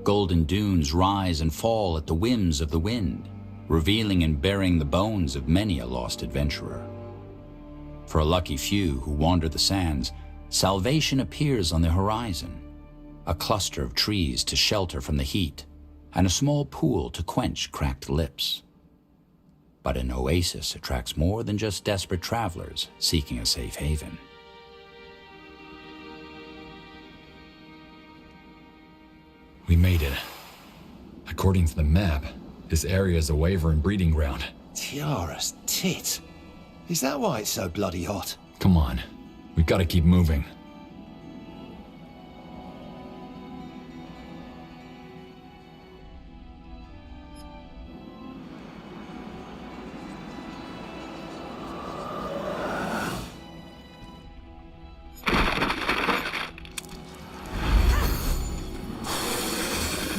Golden dunes rise and fall at the whims of the wind, revealing and bearing the bones of many a lost adventurer. For a lucky few who wander the sands, salvation appears on the horizon, a cluster of trees to shelter from the heat, and a small pool to quench cracked lips. But an oasis attracts more than just desperate travelers seeking a safe haven. We made it. According to the map, this area is a wyvern breeding ground. Tiara's tit. Is that why it's so bloody hot? Come on, we've got to keep moving.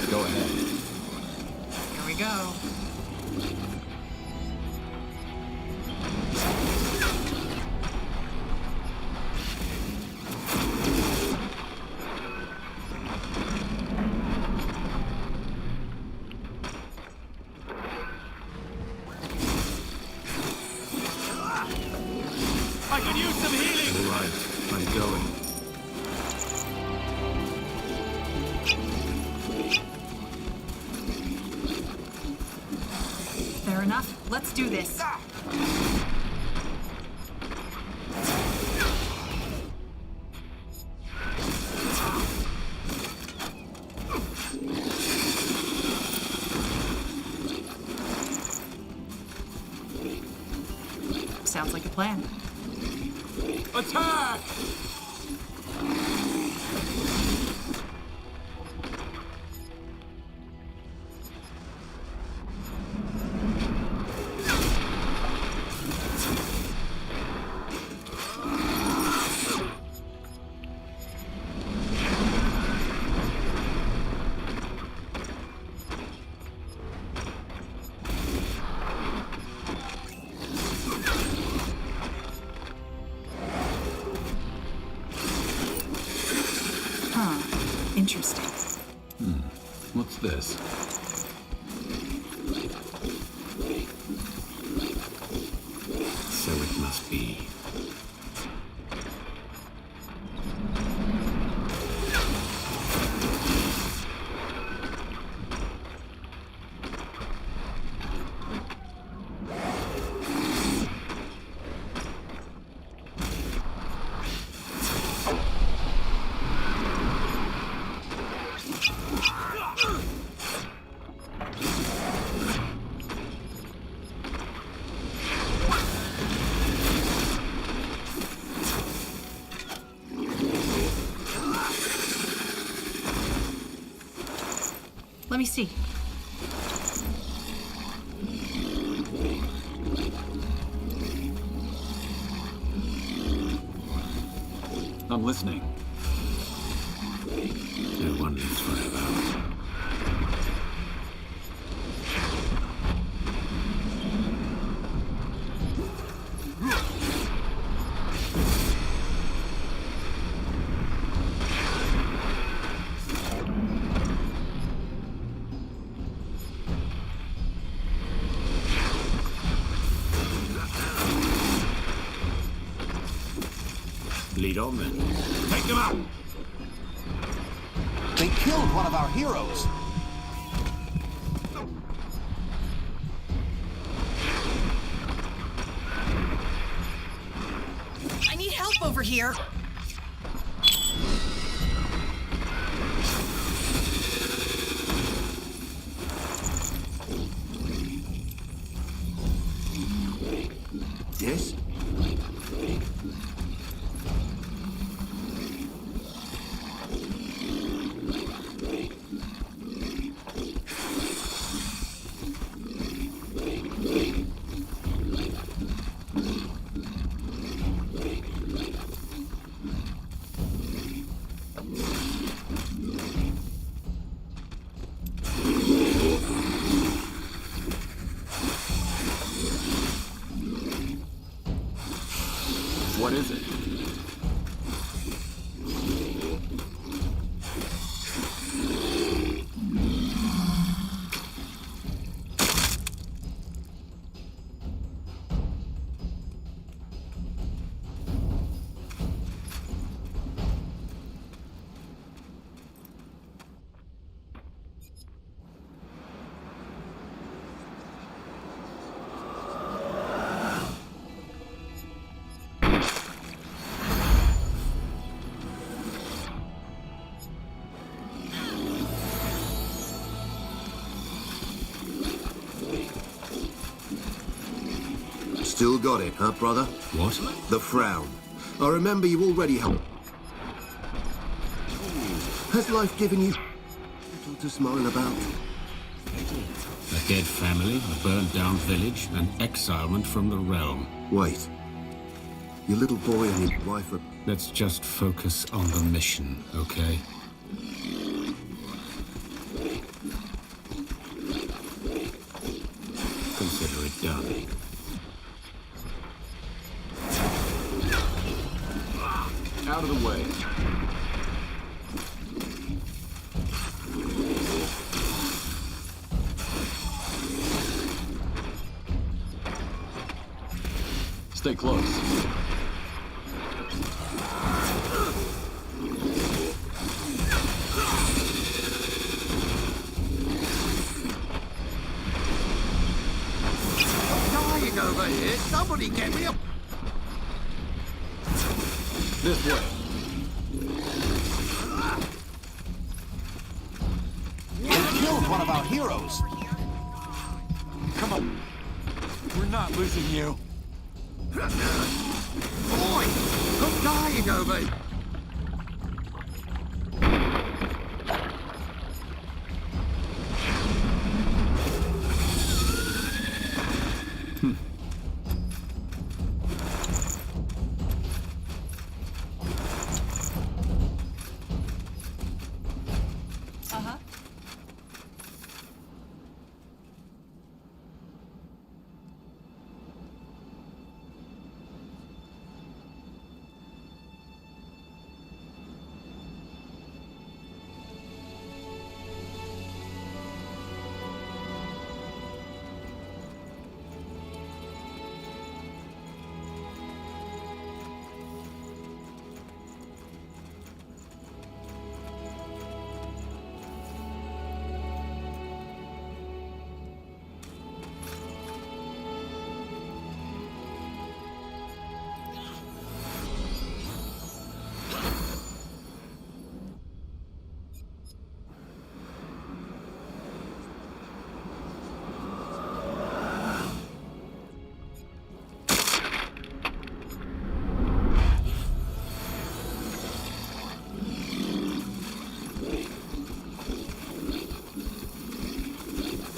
Go ahead. Here we go. I could use some healing! All right, I'm going. Fair enough. Let's do this. Sounds like a plan. Attack! Interesting. What's this? So it must be. Let me see. I'm listening. No one lives forever. Lead on then. Take them out! They killed one of our heroes. I need help over here. This? What is it? Still got it, huh, brother? What? The frown. I remember you already had... Has life given you little to smile about? A dead family, a burned-down village, and exilement from the realm. Wait. Your little boy and your wife are... Let's just focus on the mission, okay? Consider it done. Out of the way. Stay close. Dying over here! Somebody get me up! This way. They killed one of our heroes. Come on. We're not losing you. Boy! I'm dying over here!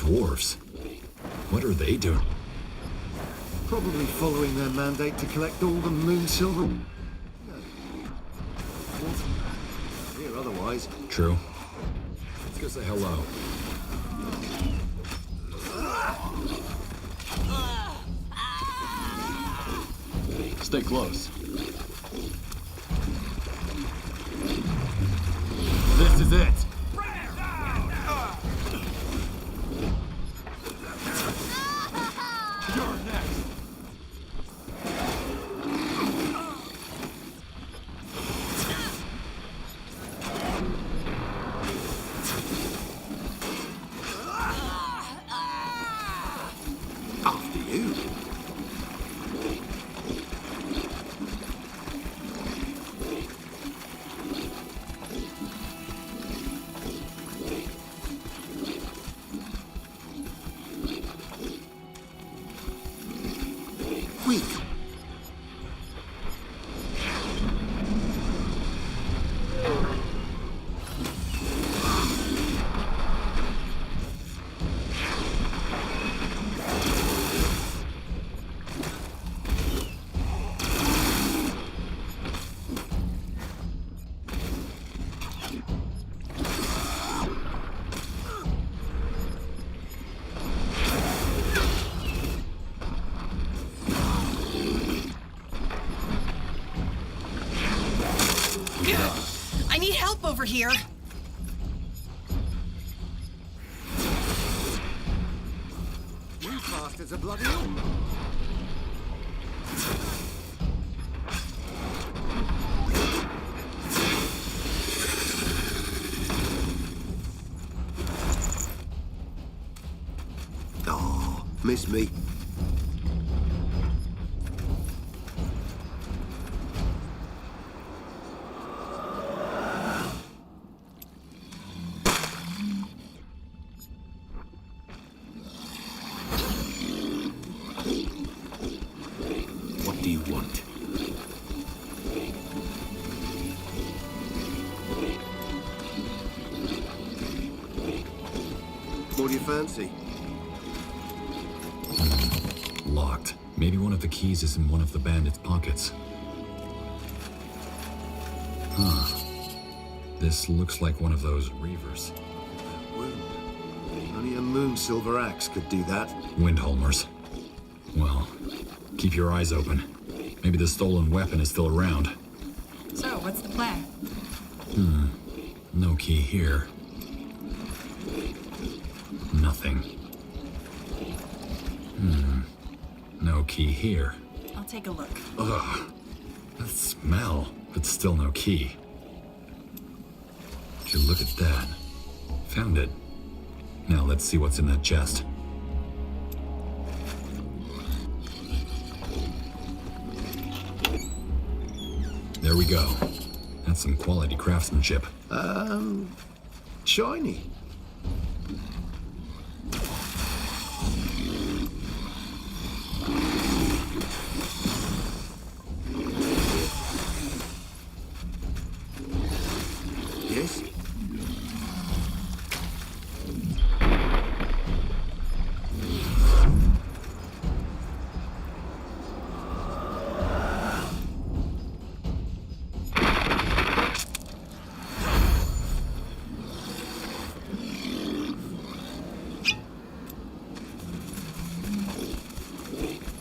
Dwarves? What are they doing? Probably following their mandate to collect all the moon silver. Here otherwise. True. Let's go say hello. Stay close. This is it. You're next. After you. Quick. I need help over here. You bastards are bloody ill. Oh, miss me. What do you fancy? Locked. Maybe one of the keys is in one of the bandits' pockets. Huh. This looks like one of those reavers. Wound. Only a moon silver axe could do that. Windholmers. Well, keep your eyes open. Maybe the stolen weapon is still around. So, what's the plan? No key here. Nothing. No key here. I'll take a look. Ugh. That smell, but still no key. Would you look at that? Found it. Now let's see what's in that chest. There we go. That's some quality craftsmanship. Shiny. Yes?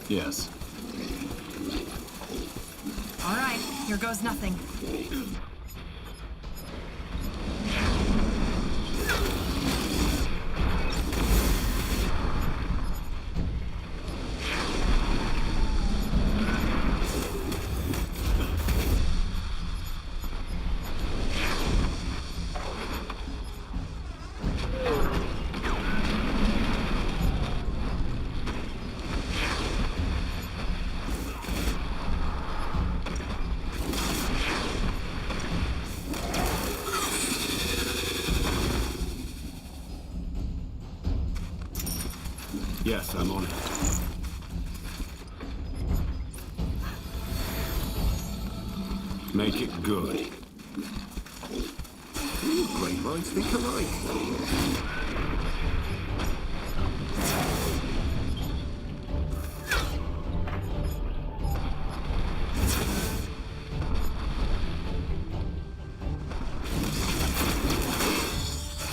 Yes. All right, here goes nothing. Yes, I'm on it. Make it good. Great minds think alike.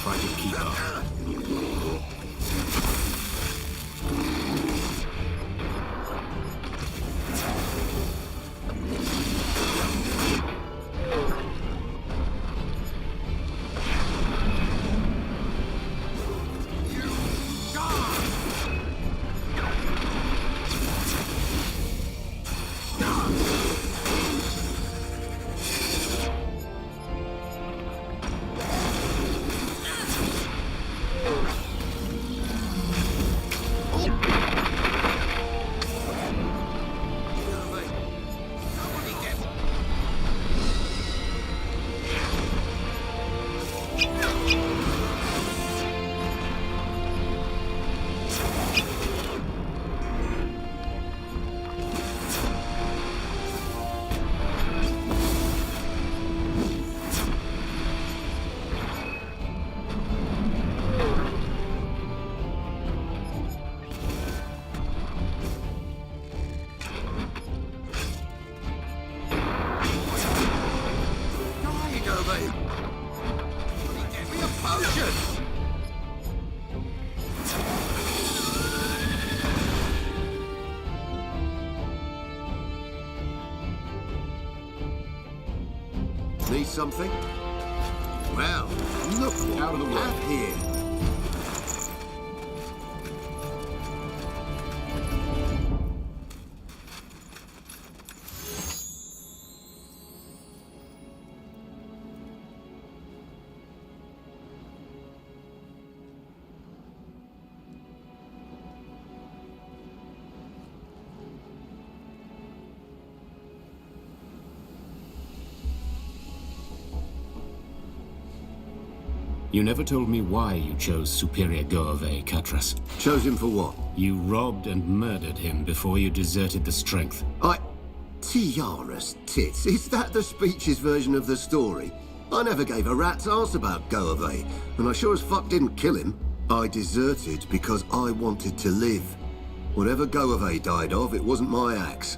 Try to keep up. Need something? Well, look what Out of the we way. have here. You never told me why you chose Superior Go-Away, Katras. Chose him for what? You robbed and murdered him before you deserted the Strength. Tiara's tits. Is that the speech's version of the story? I never gave a rat's ass about Go-Away, and I sure as fuck didn't kill him. I deserted because I wanted to live. Whatever Goave died of, it wasn't my axe.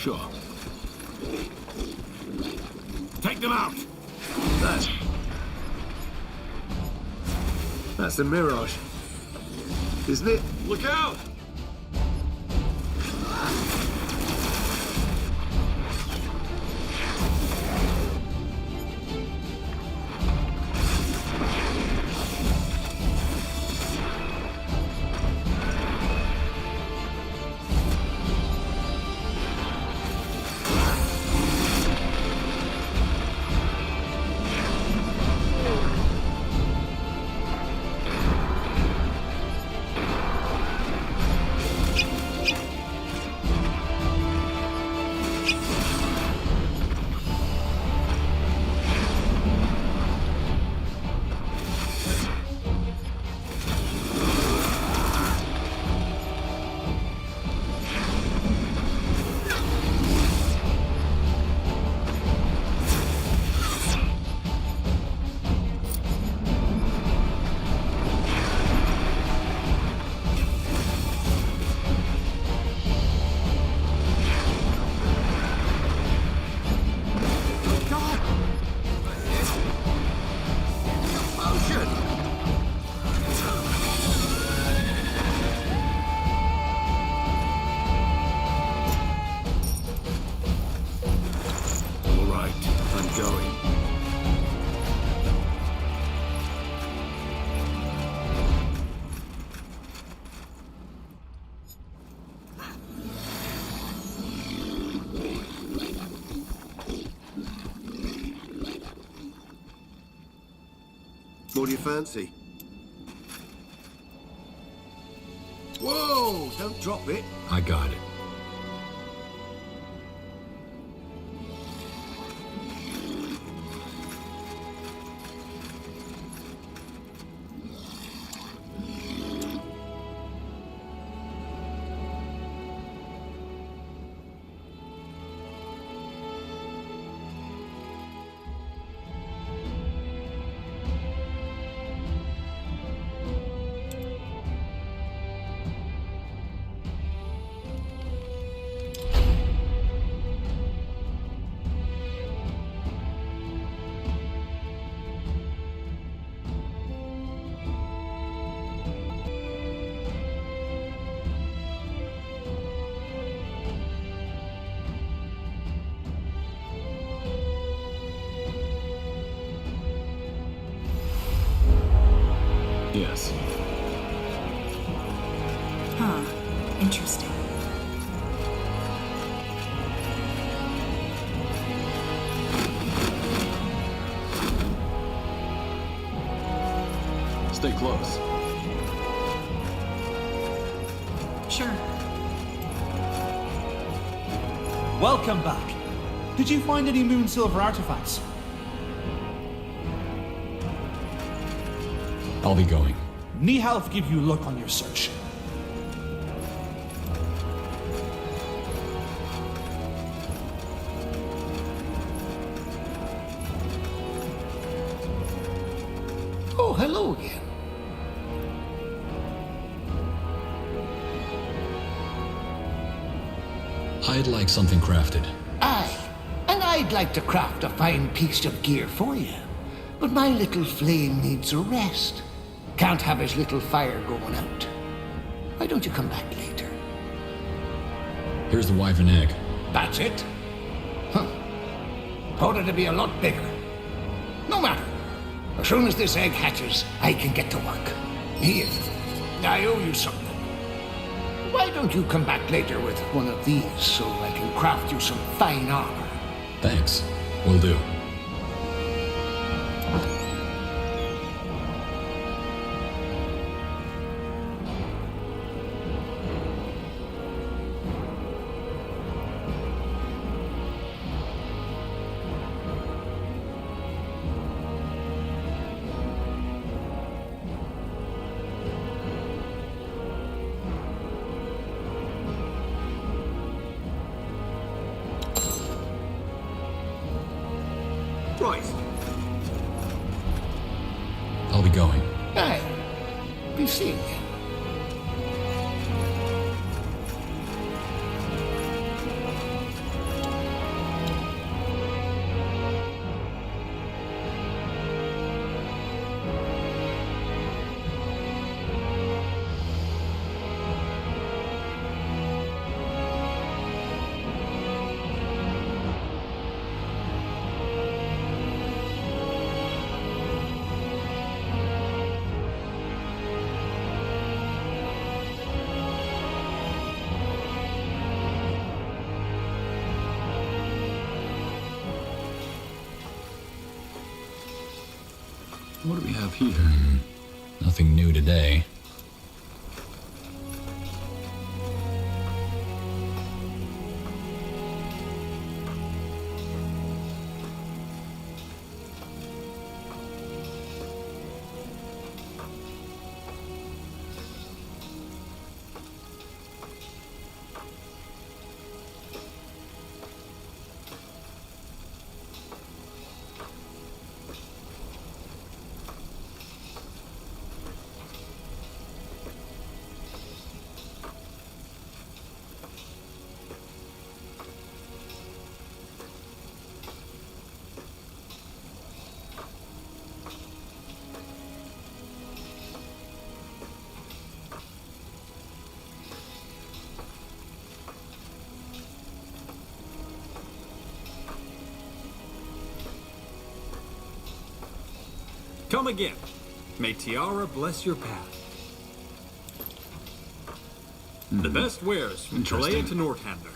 Sure. Take them out! That's a mirage. Isn't it? Look out! What do you fancy? Whoa! Don't drop it. I got it. Yes. Huh. Interesting. Stay close. Sure. Welcome back. Did you find any moon silver artifacts? I'll be going. Nihalf give you luck on your search. Oh, hello again. I'd like something crafted. Aye, and I'd like to craft a fine piece of gear for you. But my little flame needs a rest. Can't have his little fire going out. Why don't you come back later? Here's the wyvern egg. That's it? Huh. Thought it'd be a lot bigger. No matter. As soon as this egg hatches, I can get to work. Here, I owe you something. Why don't you come back later with one of these so I can craft you some fine armor? Thanks. Will do. Right. I'll be going. Aye. Be seeing you. What do we have here? Nothing new today. Come again. May Tiara bless your path. The best wares from Kalea to Northander.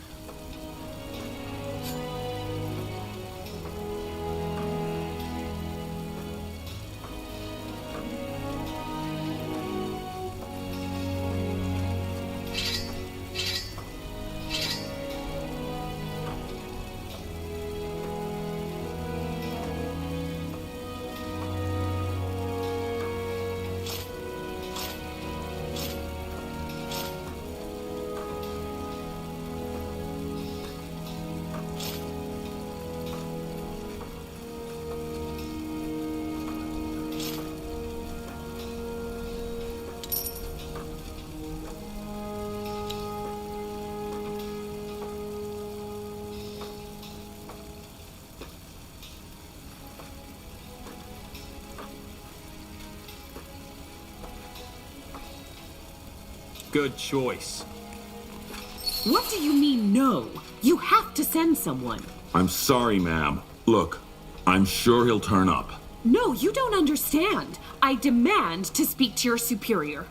good choice. What do you mean, no? You have to send someone. I'm sorry, ma'am. Look, I'm sure he'll turn up. No, you don't understand. I demand to speak to your superior.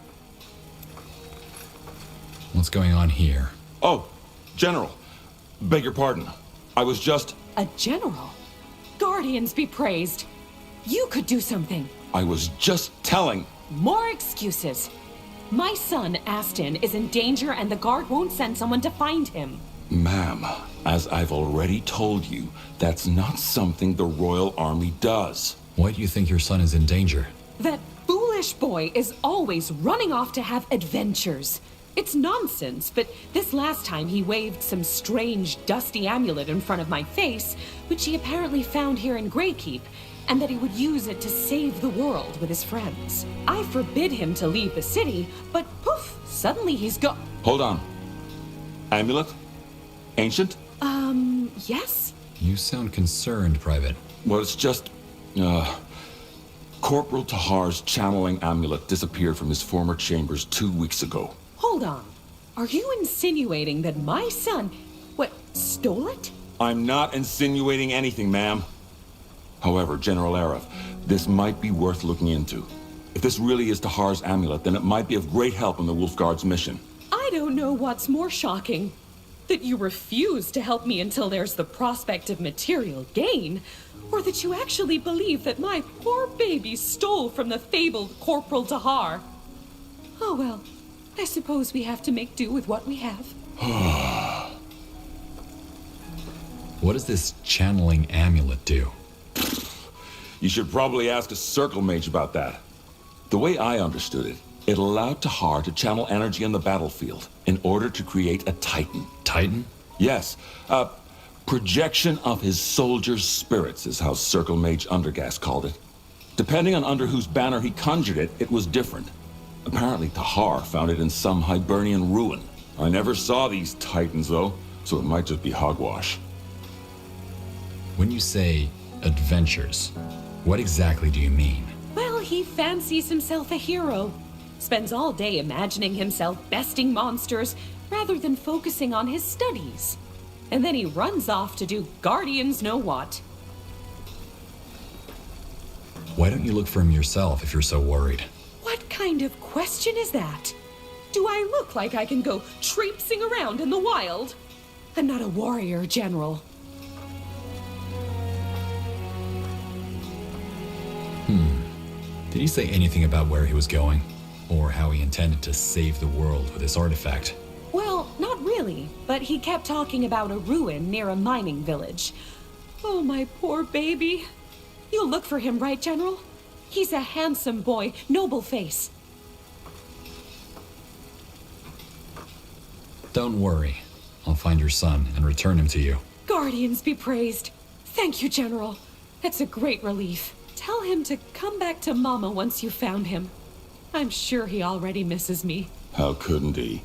What's going on here? Oh, General. Beg your pardon. I was just... A general? Guardians be praised. You could do something. I was just telling... More excuses. My son, Aston, is in danger and the guard won't send someone to find him. Ma'am, as I've already told you, that's not something the Royal Army does. Why do you think your son is in danger? That foolish boy is always running off to have adventures. It's nonsense, but this last time he waved some strange, dusty amulet in front of my face, which he apparently found here in Greykeep, and that he would use it to save the world with his friends. I forbid him to leave the city, but poof, suddenly he's gone. Hold on. Amulet? Ancient? Yes? You sound concerned, Private. Well, it's just... Corporal Tahar's channeling amulet disappeared from his former chambers 2 weeks ago. Hold on. Are you insinuating that my son, stole it? I'm not insinuating anything, ma'am. However, General Arif, this might be worth looking into. If this really is Tahar's amulet, then it might be of great help in the Wolf Guard's mission. I don't know what's more shocking. That you refuse to help me until there's the prospect of material gain, or that you actually believe that my poor baby stole from the fabled Corporal Tahar. Oh well, I suppose we have to make do with what we have. What does this channeling amulet do? You should probably ask a circle mage about that. The way I understood it, it allowed Tahar to channel energy on the battlefield in order to create a Titan. Titan? Yes, a projection of his soldiers' spirits is how Circle Mage Undergas called it. Depending on under whose banner he conjured it, it was different. Apparently Tahar found it in some Hibernian ruin. I never saw these Titans, though, so it might just be hogwash. When you say adventures, what exactly do you mean? Well, he fancies himself a hero. Spends all day imagining himself besting monsters rather than focusing on his studies. And then he runs off to do guardians know what. Why don't you look for him yourself if you're so worried? What kind of question is that? Do I look like I can go traipsing around in the wild? I'm not a warrior, General. Did he say anything about where he was going? Or how he intended to save the world with this artifact? Well, not really, but he kept talking about a ruin near a mining village. Oh, my poor baby. You'll look for him, right, General? He's a handsome boy, noble face. Don't worry. I'll find your son and return him to you. Guardians be praised. Thank you, General. That's a great relief. Tell him to come back to Mama once you found him. I'm sure he already misses me. How couldn't he?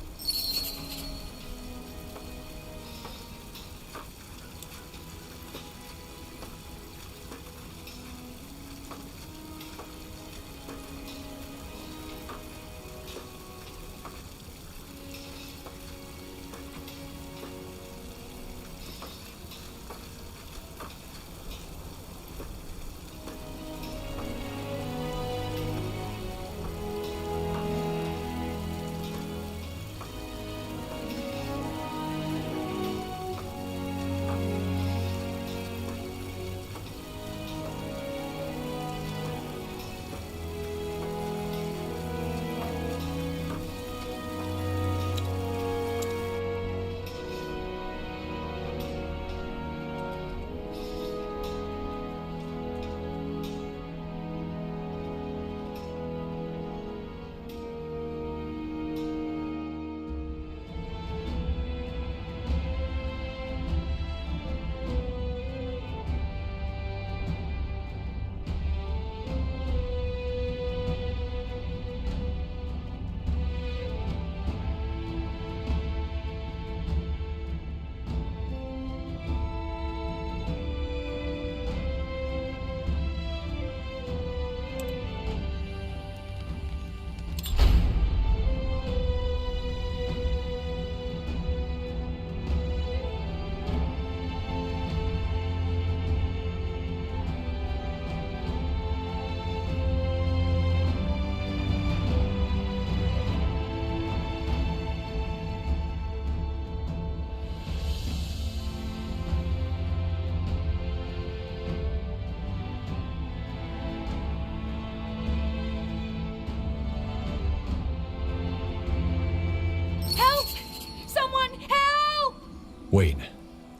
Wait,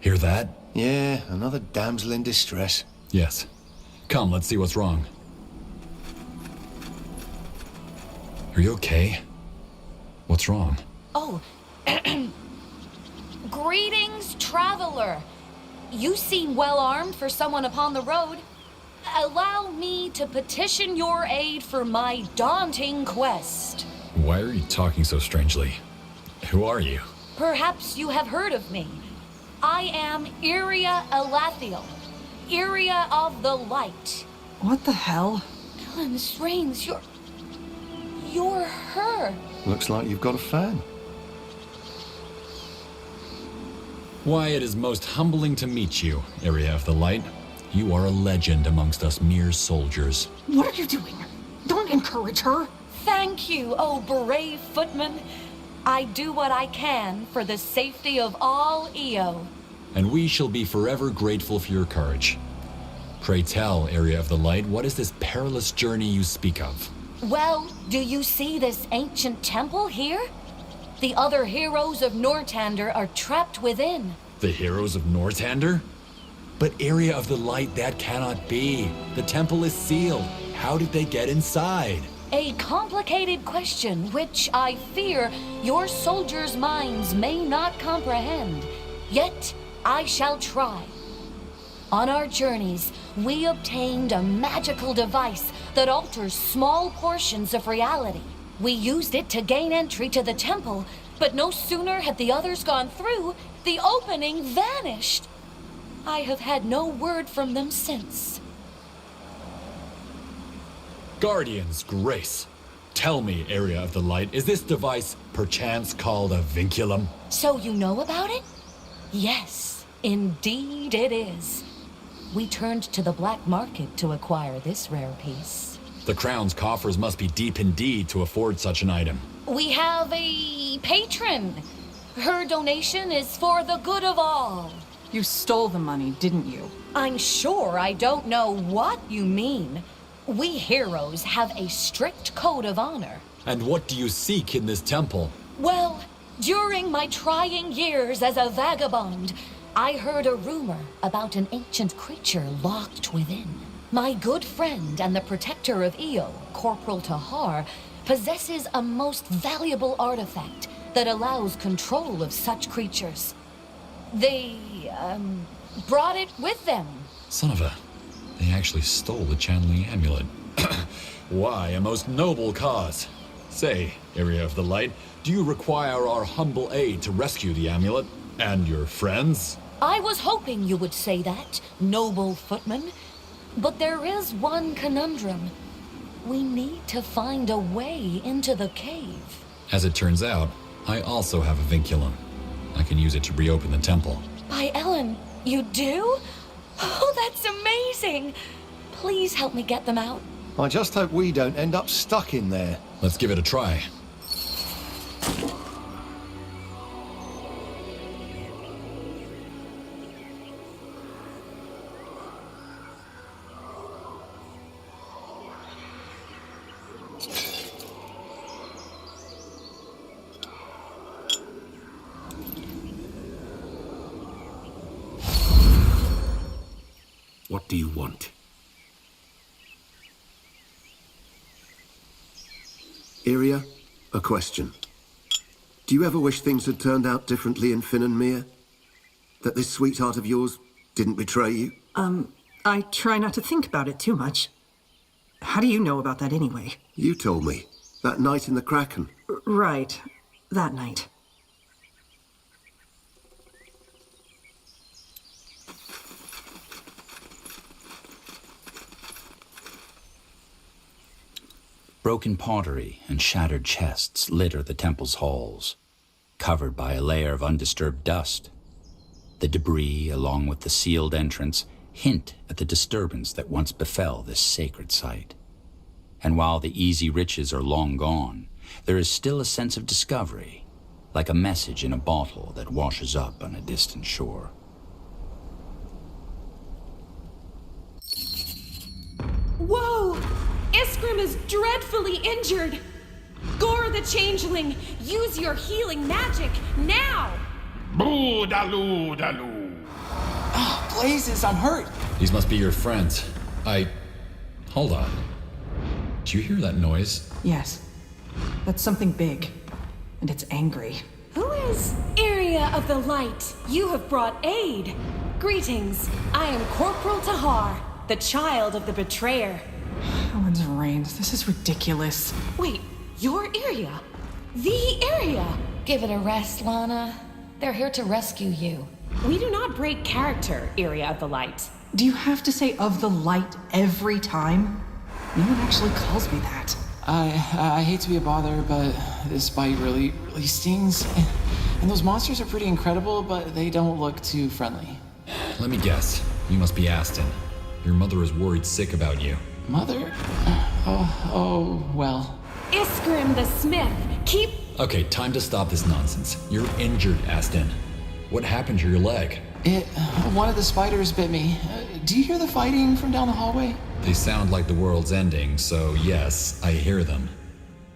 hear that? Yeah, another damsel in distress. Yes. Come, let's see what's wrong. Are you okay? What's wrong? Oh, greetings, traveler. You seem well armed for someone upon the road. Allow me to petition your aid for my daunting quest. Why are you talking so strangely? Who are you? Perhaps you have heard of me. I am Iria Elathiel, Iria of the Light. What the hell? Ellen Rains, you're her. Looks like you've got a fan. Why, it is most humbling to meet you, Area of the Light. You are a legend amongst us mere soldiers. What are you doing? Don't encourage her. Thank you, oh brave footman. I do what I can for the safety of all Io. And we shall be forever grateful for your courage. Pray tell, Area of the Light, what is this perilous journey you speak of? Well, do you see this ancient temple here? The other heroes of Nortander are trapped within. The heroes of Nortander? But Area of the Light, that cannot be. The temple is sealed. How did they get inside? A complicated question which I fear your soldiers' minds may not comprehend. Yet, I shall try. On our journeys, we obtained a magical device that alters small portions of reality. We used it to gain entry to the temple, but no sooner had the others gone through, the opening vanished. I have had no word from them since. Guardian's Grace. Tell me, Area of the Light, is this device perchance called a vinculum? So you know about it? Yes, indeed it is. We turned to the black market to acquire this rare piece. The Crown's coffers must be deep indeed to afford such an item. We have a patron. Her donation is for the good of all. You stole the money, didn't you? I'm sure I don't know what you mean. We heroes have a strict code of honor. And what do you seek in this temple? Well, during my trying years as a vagabond, I heard a rumor about an ancient creature locked within. My good friend and the protector of Io, Corporal Tahar, possesses a most valuable artifact that allows control of such creatures. They, brought it with them. Son of a... They actually stole the channeling amulet. Why, a most noble cause. Say, Area of the Light, do you require our humble aid to rescue the amulet? And your friends? I was hoping you would say that, noble footman. But there is one conundrum. We need to find a way into the cave. As it turns out, I also have a vinculum. I can use it to reopen the temple. By Ellen, you do? Oh, that's amazing! Please help me get them out. I just hope we don't end up stuck in there. Let's give it a try. What do you want? Iria, a question. Do you ever wish things had turned out differently in Finn and Mir? That this sweetheart of yours didn't betray you? I try not to think about it too much. How do you know about that anyway? You told me. That night in the Kraken. Right. That night. Broken pottery and shattered chests litter the temple's halls, covered by a layer of undisturbed dust. The debris, along with the sealed entrance, hint at the disturbance that once befell this sacred site. And while the easy riches are long gone, there is still a sense of discovery, like a message in a bottle that washes up on a distant shore. Whoa! Iskrim is dreadfully injured! Gore the Changeling, use your healing magic, now! Boo daloo daloo. Ah, blazes, I'm hurt. These must be your friends. Hold on. Do you hear that noise? Yes. That's something big. And it's angry. Who is Area of the Light? You have brought aid. Greetings. I am Corporal Tahar, the child of the betrayer. Helen's reigns. This is ridiculous. Wait, your area? The area? Give it a rest, Lana. They're here to rescue you. We do not break character, Area of the Light. Do you have to say of the light every time? No one actually calls me that. I hate to be a bother, but this bite really stings. And those monsters are pretty incredible, but they don't look too friendly. Let me guess. You must be Aston. Your mother is worried sick about you. Mother? Oh, well. Iskrim the Smith, keep... Okay, time to stop this nonsense. You're injured, Aston. What happened to your leg? One of the spiders bit me. Do you hear the fighting from down the hallway? They sound like the world's ending, so yes, I hear them.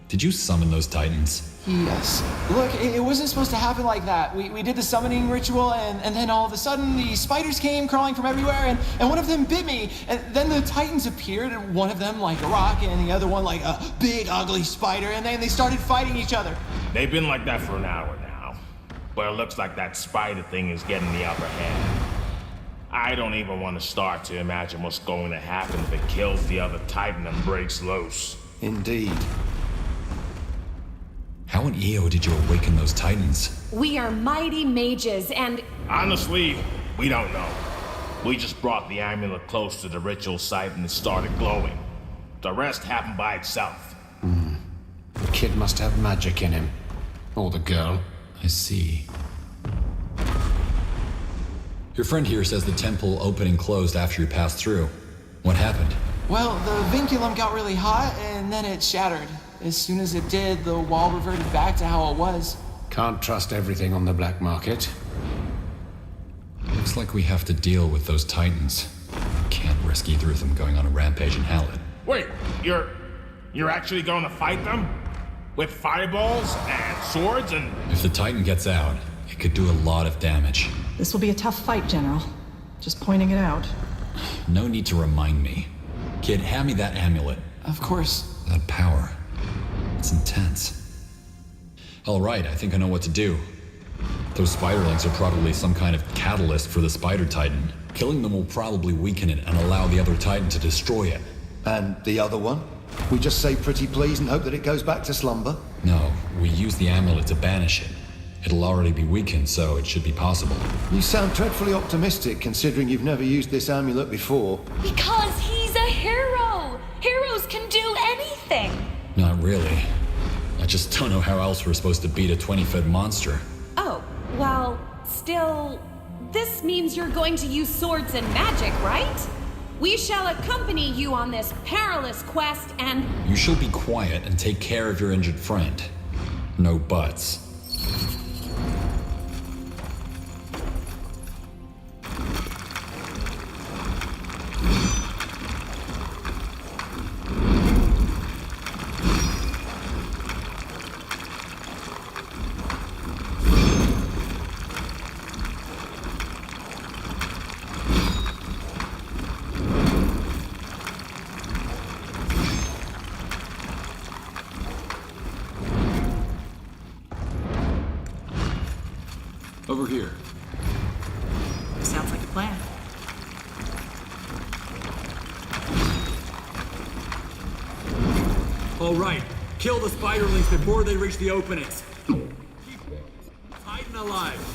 Did you summon those titans? Yes. Look, it wasn't supposed to happen like that. We did the summoning ritual, and then all of a sudden, the spiders came crawling from everywhere, and one of them bit me. And then the titans appeared, and one of them like a rock, and the other one like a big, ugly spider, and then they started fighting each other. They've been like that for an hour now. But it looks like that spider thing is getting the upper hand. I don't even want to start to imagine what's going to happen if it kills the other titan and breaks loose. Indeed. How in EO did you awaken those titans? We are mighty mages, and... Honestly, we don't know. We just brought the amulet close to the ritual site and it started glowing. The rest happened by itself. The kid must have magic in him. Or the girl. I see. Your friend here says the temple opened and closed after you passed through. What happened? Well, the vinculum got really hot, and then it shattered. As soon as it did, the wall reverted back to how it was. Can't trust everything on the black market. Looks like we have to deal with those titans. Can't risk either of them going on a rampage in Hallett. Wait, you're actually going to fight them? With fireballs and swords and... If the titan gets out, it could do a lot of damage. This will be a tough fight, General. Just pointing it out. No need to remind me. Kid, hand me that amulet. Of course. That power. It's intense. All right, I think I know what to do. Those spiderlings are probably some kind of catalyst for the spider titan. Killing them will probably weaken it and allow the other titan to destroy it. And the other one? We just say pretty please and hope that it goes back to slumber? No, we use the amulet to banish it. It'll already be weakened, so it should be possible. You sound dreadfully optimistic, considering you've never used this amulet before. Because he's a hero! Heroes can do anything! Not really. I just don't know how else we're supposed to beat a 20-foot monster. Oh, well, still... This means you're going to use swords and magic, right? We shall accompany you on this perilous quest and... You should be quiet and take care of your injured friend. No buts. Over here. Sounds like a plan. All right, kill the spiderlings before they reach the openings. Keep Titan alive.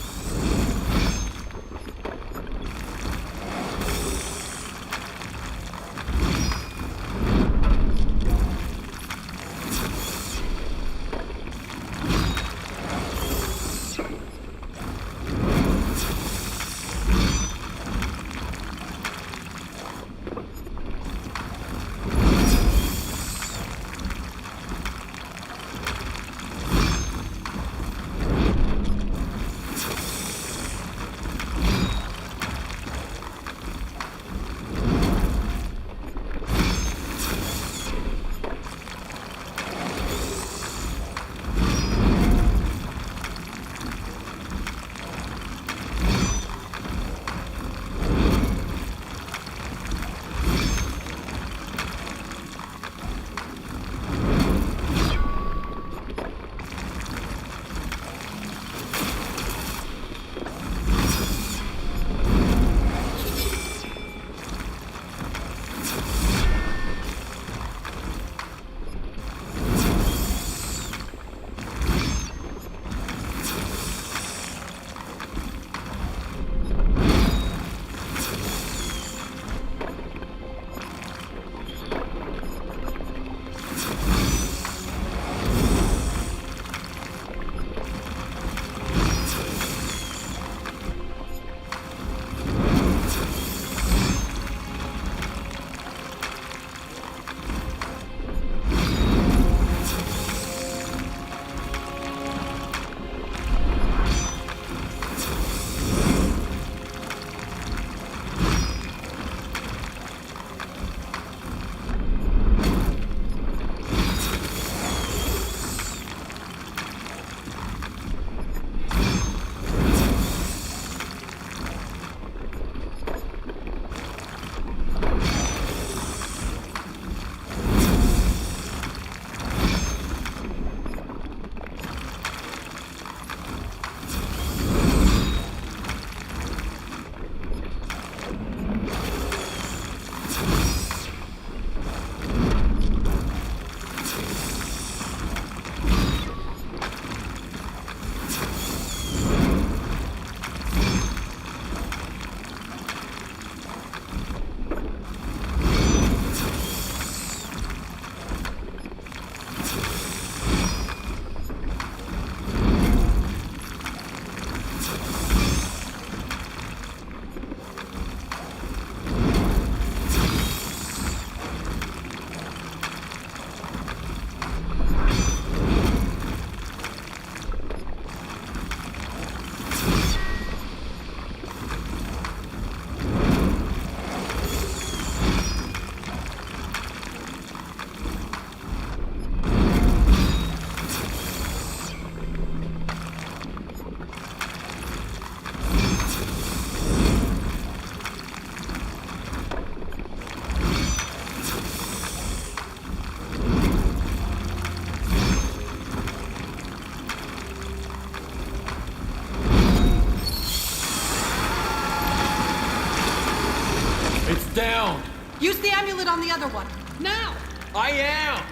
down! Use the amulet on the other one. Now! I am!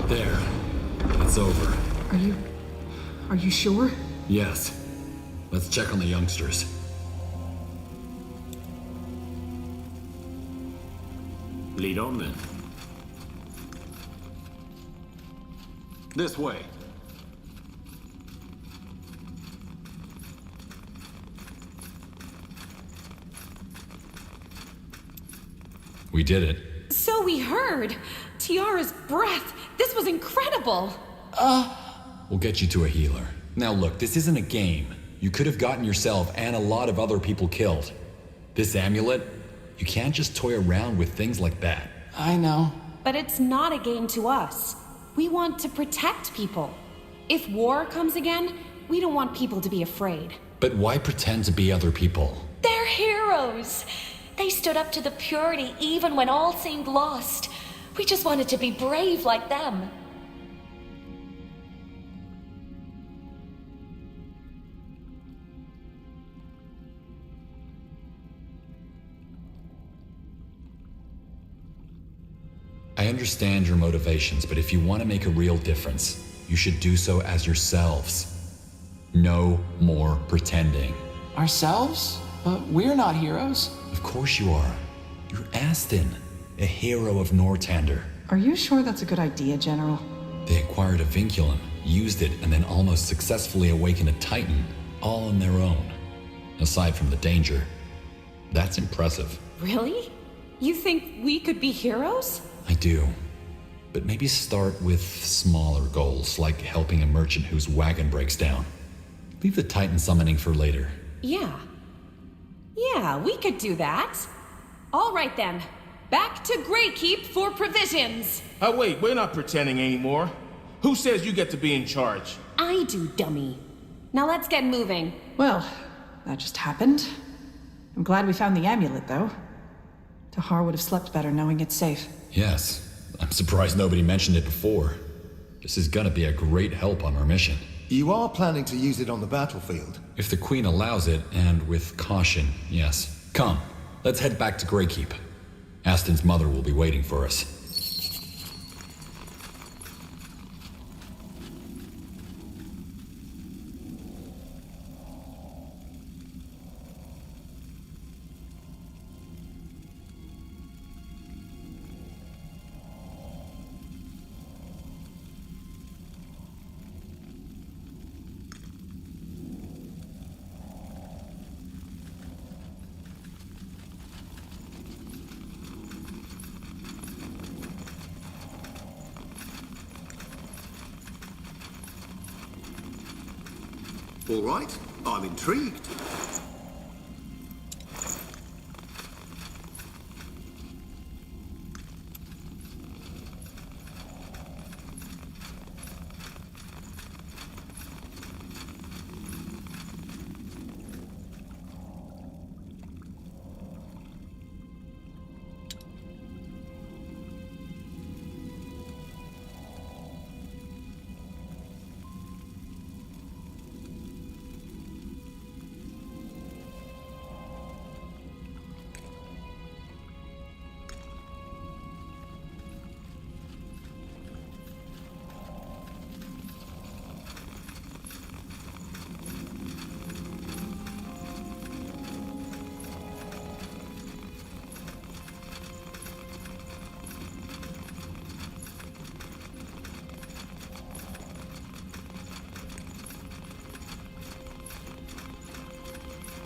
There. It's over. Are you sure? Yes. Let's check on the youngsters. Lead on then. This way. We did it. So we heard. Tiara's breath. This was incredible. We'll get you to a healer. Now look, this isn't a game. You could have gotten yourself and a lot of other people killed. This amulet, you can't just toy around with things like that. I know. But it's not a game to us. We want to protect people. If war comes again, we don't want people to be afraid. But why pretend to be other people? They're heroes. They stood up to the purity even when all seemed lost. We just wanted to be brave like them. I understand your motivations, but if you want to make a real difference, you should do so as yourselves. No more pretending. Ourselves? But we're not heroes. Of course you are. You're Aston, a hero of Nortander. Are you sure that's a good idea, General? They acquired a vinculum, used it, and then almost successfully awakened a Titan, all on their own. Aside from the danger, that's impressive. Really? You think we could be heroes? I do. But maybe start with smaller goals, like helping a merchant whose wagon breaks down. Leave the Titan summoning for later. Yeah. Yeah, we could do that. All right then. Back to Greykeep for provisions. Wait, we're not pretending anymore. Who says you get to be in charge? I do, dummy. Now let's get moving. Well, that just happened. I'm glad we found the amulet, though. Tahar would have slept better knowing it's safe. Yes. I'm surprised nobody mentioned it before. This is gonna be a great help on our mission. You are planning to use it on the battlefield? If the Queen allows it, and with caution, yes. Come, let's head back to Greykeep. Aston's mother will be waiting for us. All right, I'm intrigued.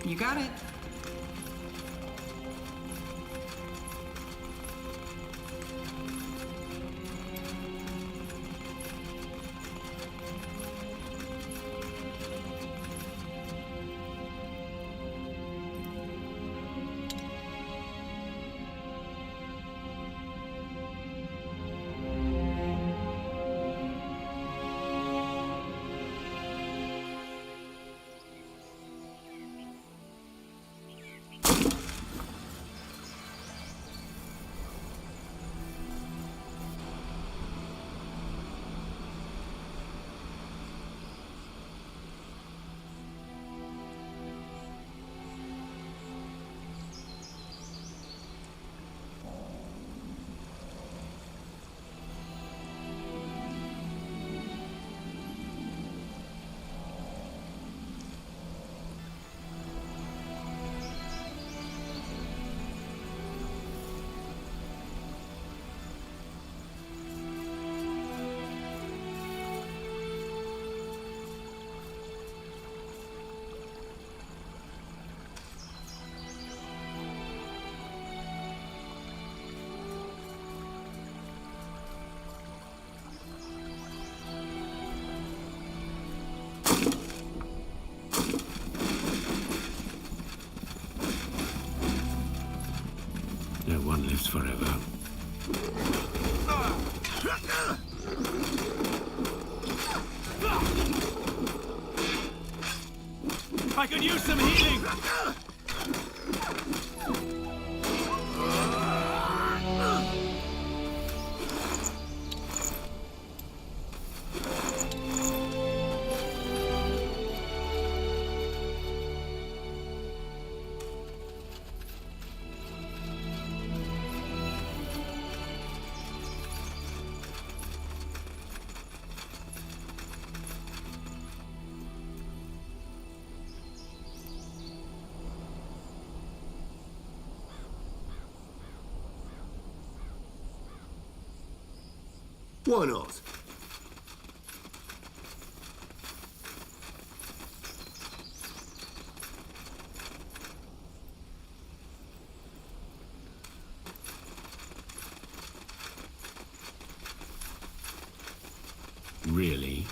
You got it. forever. I could use some healing! Why not? Really?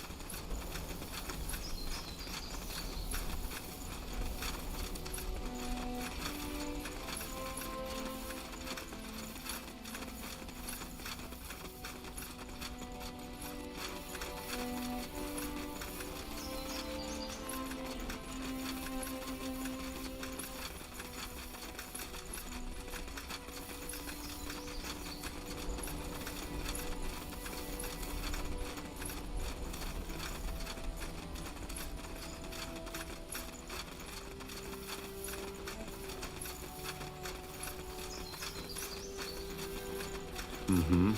Mm-hmm.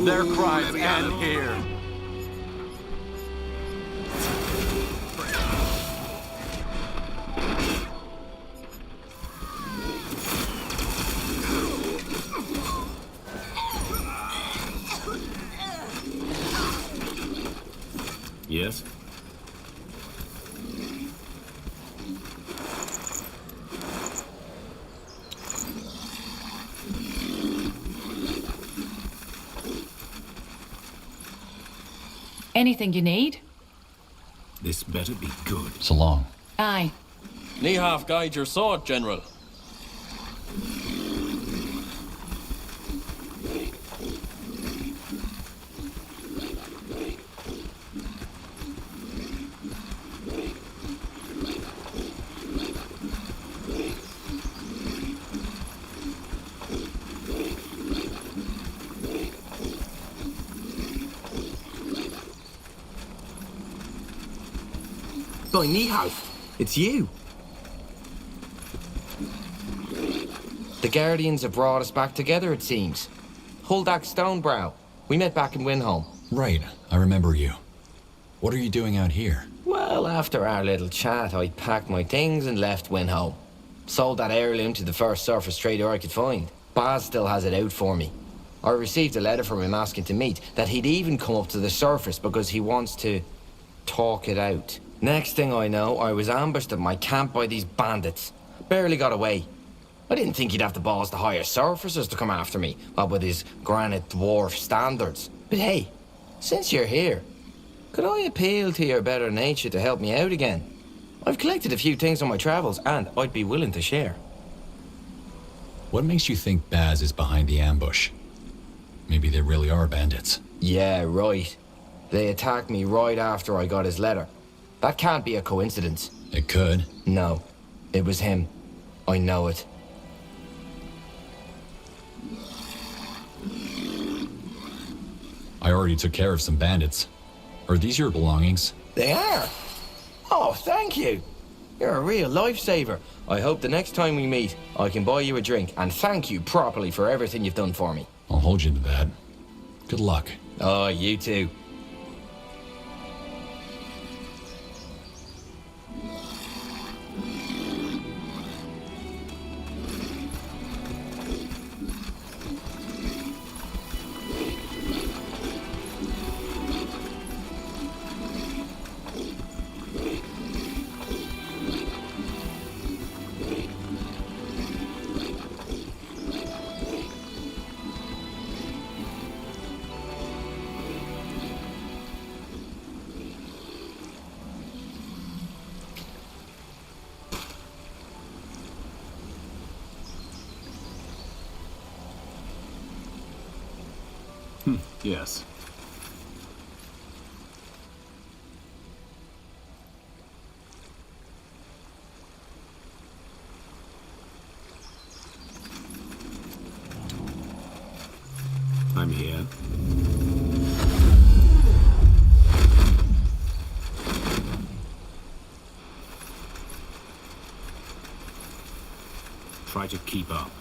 Their crimes end here. Yes? Anything you need? This better be good. So long. Aye. Nihaf guide your sword, General. By Nihaf, it's you. The Guardians have brought us back together, it seems. Huldak Stonebrow. We met back in Windholm. Right, I remember you. What are you doing out here? Well, after our little chat, I packed my things and left Windholm. Sold that heirloom to the first surface trader I could find. Baz still has it out for me. I received a letter from him asking to meet, that he'd even come up to the surface because he wants to talk it out. Next thing I know, I was ambushed at my camp by these bandits. Barely got away. I didn't think he'd have the balls to hire surfacers to come after me, what with his granite dwarf standards. But hey, since you're here, could I appeal to your better nature to help me out again? I've collected a few things on my travels, and I'd be willing to share. What makes you think Baz is behind the ambush? Maybe they really are bandits. Yeah, right. They attacked me right after I got his letter. That can't be a coincidence. It could. No, it was him. I know it. I already took care of some bandits. Are these your belongings? They are? Oh, thank you. You're a real lifesaver. I hope the next time we meet, I can buy you a drink and thank you properly for everything you've done for me. I'll hold you to that. Good luck. Oh, you too. Yes. I'm here. Try to keep up.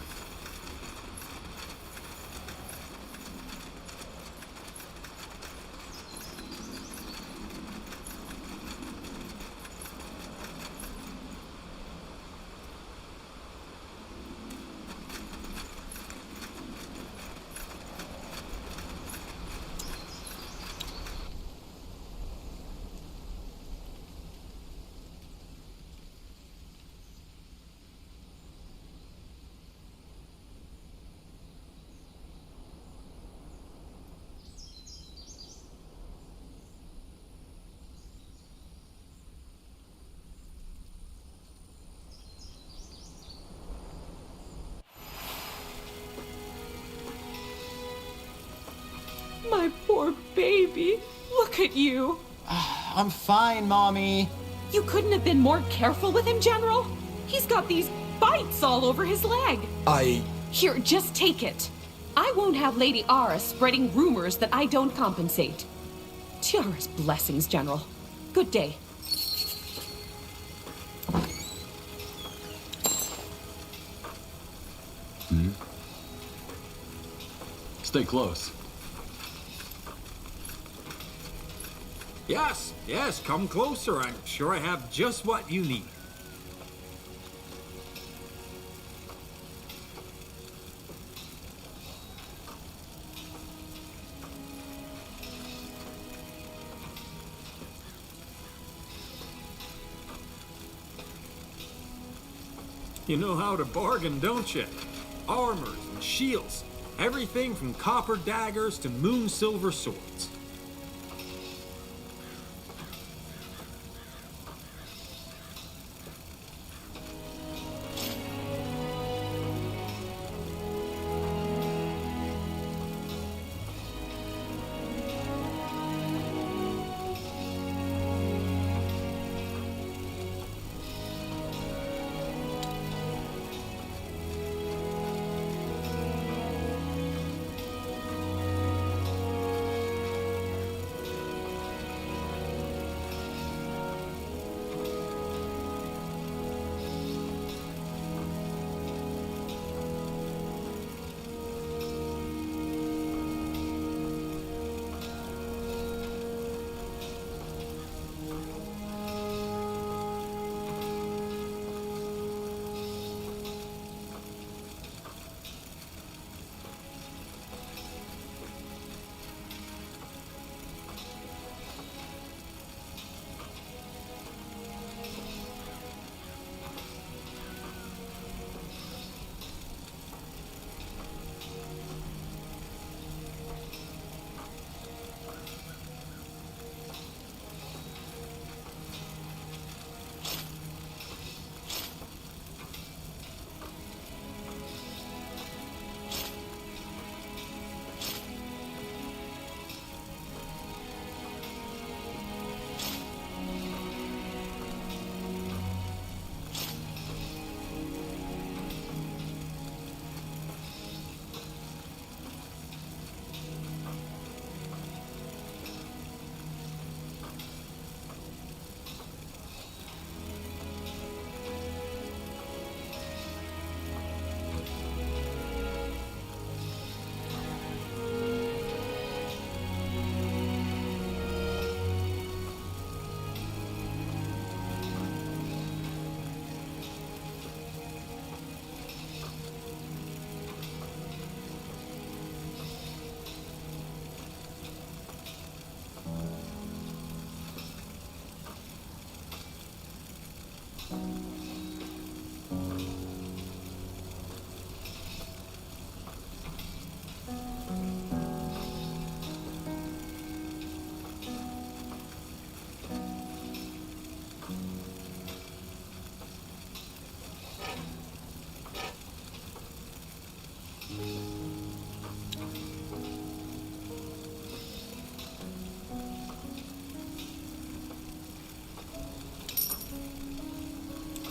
My poor baby. Look at you. I'm fine, Mommy. You couldn't have been more careful with him, General? He's got these bites all over his leg. Here, just take it. I won't have Lady Ara spreading rumors that I don't compensate. Tiara's blessings, General. Good day. Stay close. Yes, yes, come closer. I'm sure I have just what you need. You know how to bargain, don't you? Armors and shields. Everything from copper daggers to moon silver swords.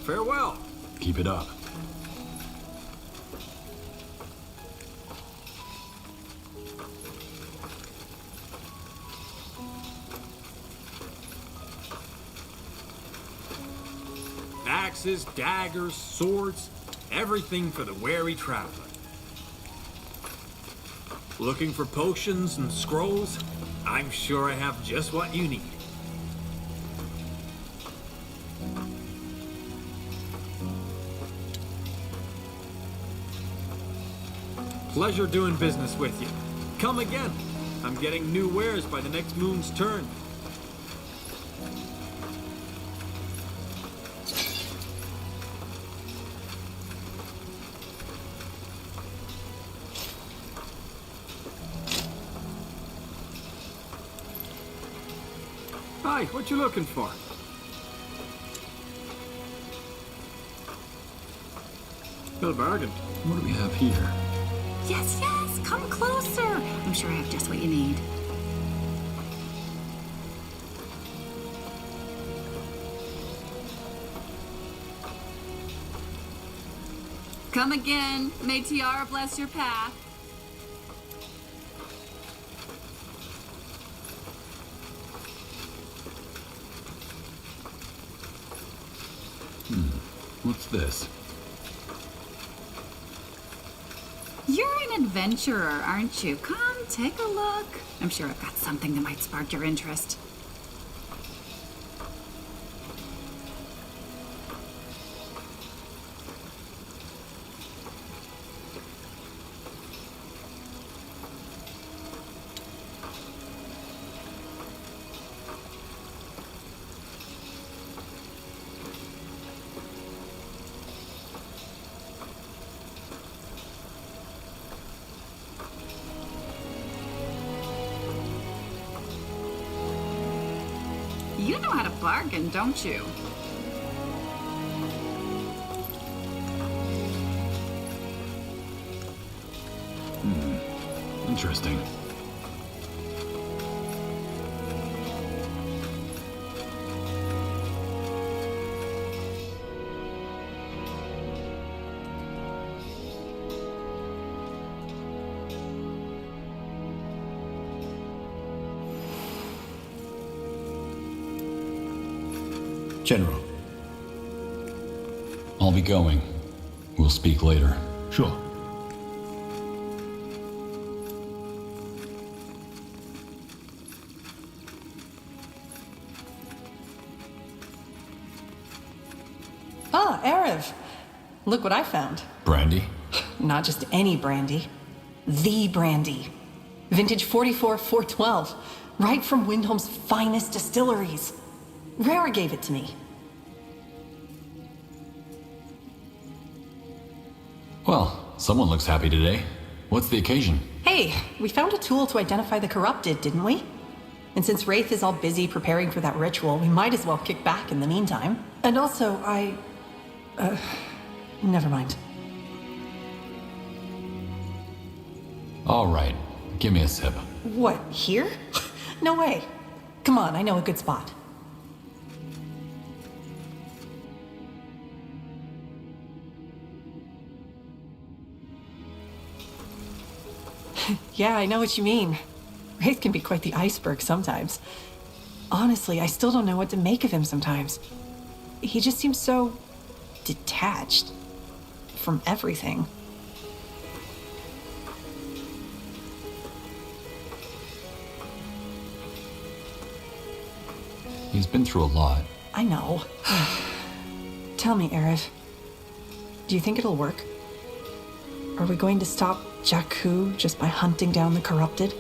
Farewell. Keep it up. Axes, daggers, swords, everything for the wary traveler. Looking for potions and scrolls? I'm sure I have just what you need. Pleasure doing business with you. Come again. I'm getting new wares by the next moon's turn. Hi, what you looking for? Good bargain. What do we have here? Yes, yes, come closer. I'm sure I have just what you need. Come again. May Tiara bless your path. What's this? You're an adventurer, aren't you? Come, take a look. I'm sure I've got something that might spark your interest. You know how to bargain, don't you? Interesting. General. I'll be going. We'll speak later. Sure. Ah, Erev. Look what I found. Brandy? Not just any brandy. The brandy. Vintage 44-412. Right from Windholm's finest distilleries. Rara gave it to me. Well, someone looks happy today. What's the occasion? Hey, we found a tool to identify the corrupted, didn't we? And since Wraith is all busy preparing for that ritual, we might as well kick back in the meantime. And also, never mind. All right, give me a sip. What, here? No way. Come on, I know a good spot. Yeah, I know what you mean. Wraith can be quite the iceberg sometimes. Honestly, I still don't know what to make of him sometimes. He just seems so detached from everything. He's been through a lot. I know. Tell me, Erev. Do you think it'll work? Are we going to stop Jakku just by hunting down the corrupted?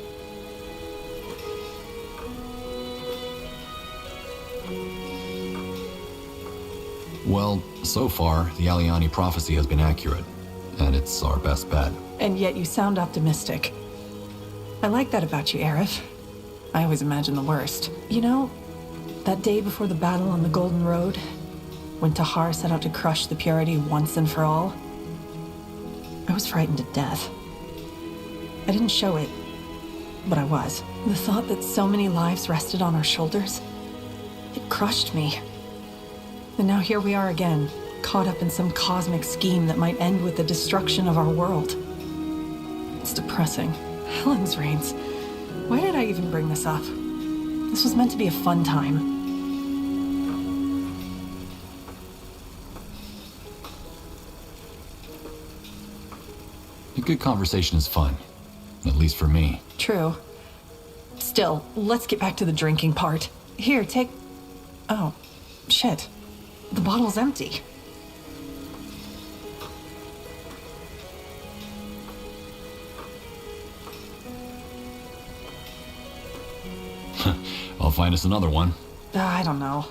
Well, so far, the Aliani prophecy has been accurate, and it's our best bet. And yet you sound optimistic. I like that about you, Erev. I always imagine the worst. You know, that day before the battle on the Golden Road, when Tahar set out to crush the purity once and for all, I was frightened to death. I didn't show it, but I was. The thought that so many lives rested on our shoulders, it crushed me. And now here we are again, caught up in some cosmic scheme that might end with the destruction of our world. It's depressing. Helen's reigns. Why did I even bring this up? This was meant to be a fun time. A good conversation is fun. At least for me. True. Still, let's get back to the drinking part. Here, take... Oh, shit. The bottle's empty. I'll find us another one. I don't know.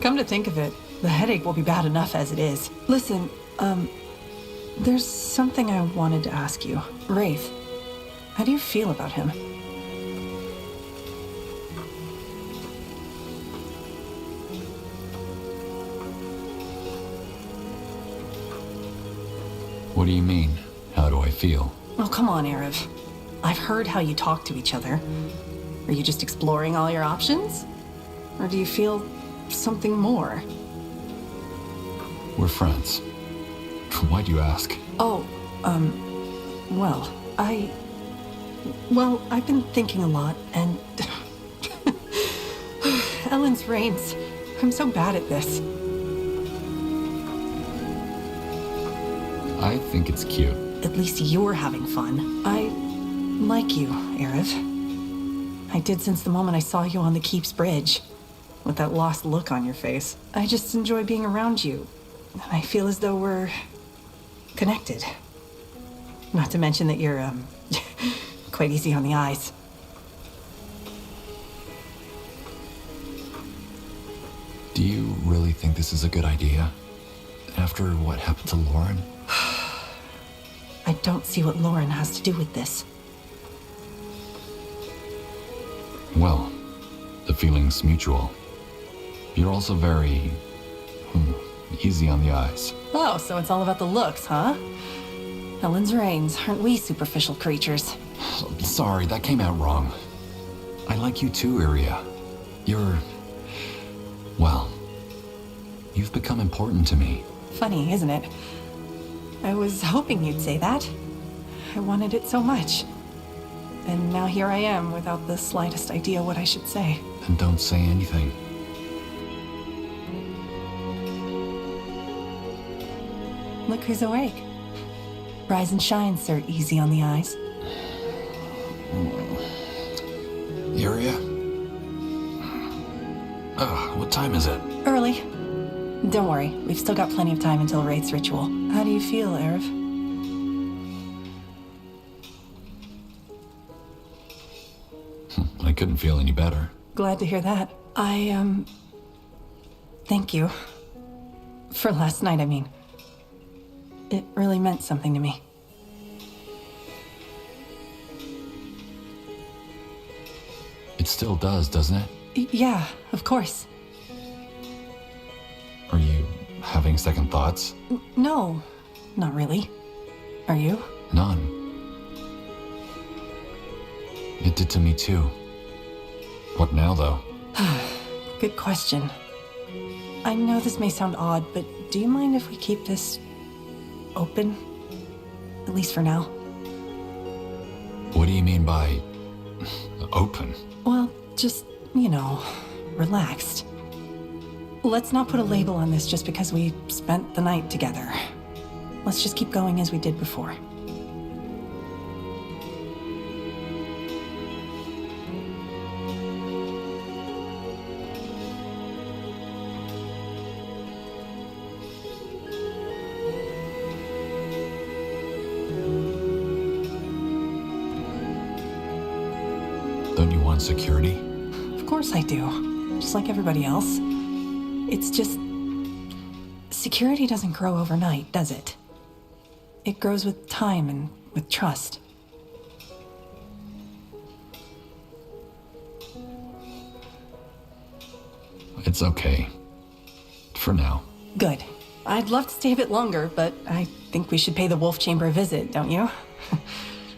Come to think of it, the headache will be bad enough as it is. Listen, there's something I wanted to ask you. Wraith, how do you feel about him? What do you mean? How do I feel? Oh, come on, Aerith. I've heard how you talk to each other. Are you just exploring all your options? Or do you feel something more? We're friends. Why'd you ask? Oh, well, I've been thinking a lot, and... Ellen's reigns. I'm so bad at this. I think it's cute. At least you're having fun. I like you, Aerith. I did since the moment I saw you on the Keep's bridge, with that lost look on your face. I just enjoy being around you, and I feel as though we're connected. Not to mention that you're, quite easy on the eyes. Do you really think this is a good idea? After what happened to Lauren? I don't see what Lauren has to do with this. Well, the feeling's mutual. You're also very... easy on the eyes. Oh, so it's all about the looks, huh? Ellen's reigns, aren't we superficial creatures? Sorry, that came out wrong. I like you too, Iria. You're... well, you've become important to me. Funny, isn't it? I was hoping you'd say that. I wanted it so much. And now here I am without the slightest idea what I should say. Then don't say anything. Look who's awake. Rise and shine, Sir Easy on the Eyes. Iria? What time is it? Early. Don't worry, we've still got plenty of time until Wraith's ritual. How do you feel, Aerith? I couldn't feel any better. Glad to hear that. Thank you. For last night, I mean. It really meant something to me. It still does, doesn't it? Yeah, of course. Are you having second thoughts? No, not really. Are you? None. It did to me too. What now, though? Good question. I know this may sound odd, but do you mind if we keep this open? At least for now. What do you mean by open? Well, just, relaxed. Let's not put a label on this just because we spent the night together. Let's just keep going as we did before. Don't you want security? Of course I do. Just like everybody else. It's just... security doesn't grow overnight, does it? It grows with time and with trust. It's okay. For now. Good. I'd love to stay a bit longer, but I think we should pay the Wolf Chamber a visit, don't you?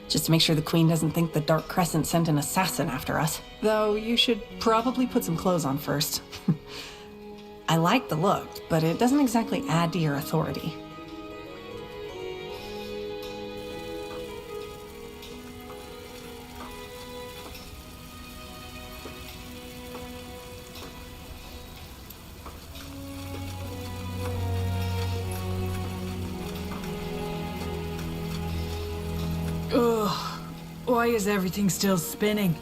Just to make sure the Queen doesn't think the Dark Crescent sent an assassin after us. Though you should probably put some clothes on first. I like the look, but it doesn't exactly add to your authority. Ugh, why is everything still spinning?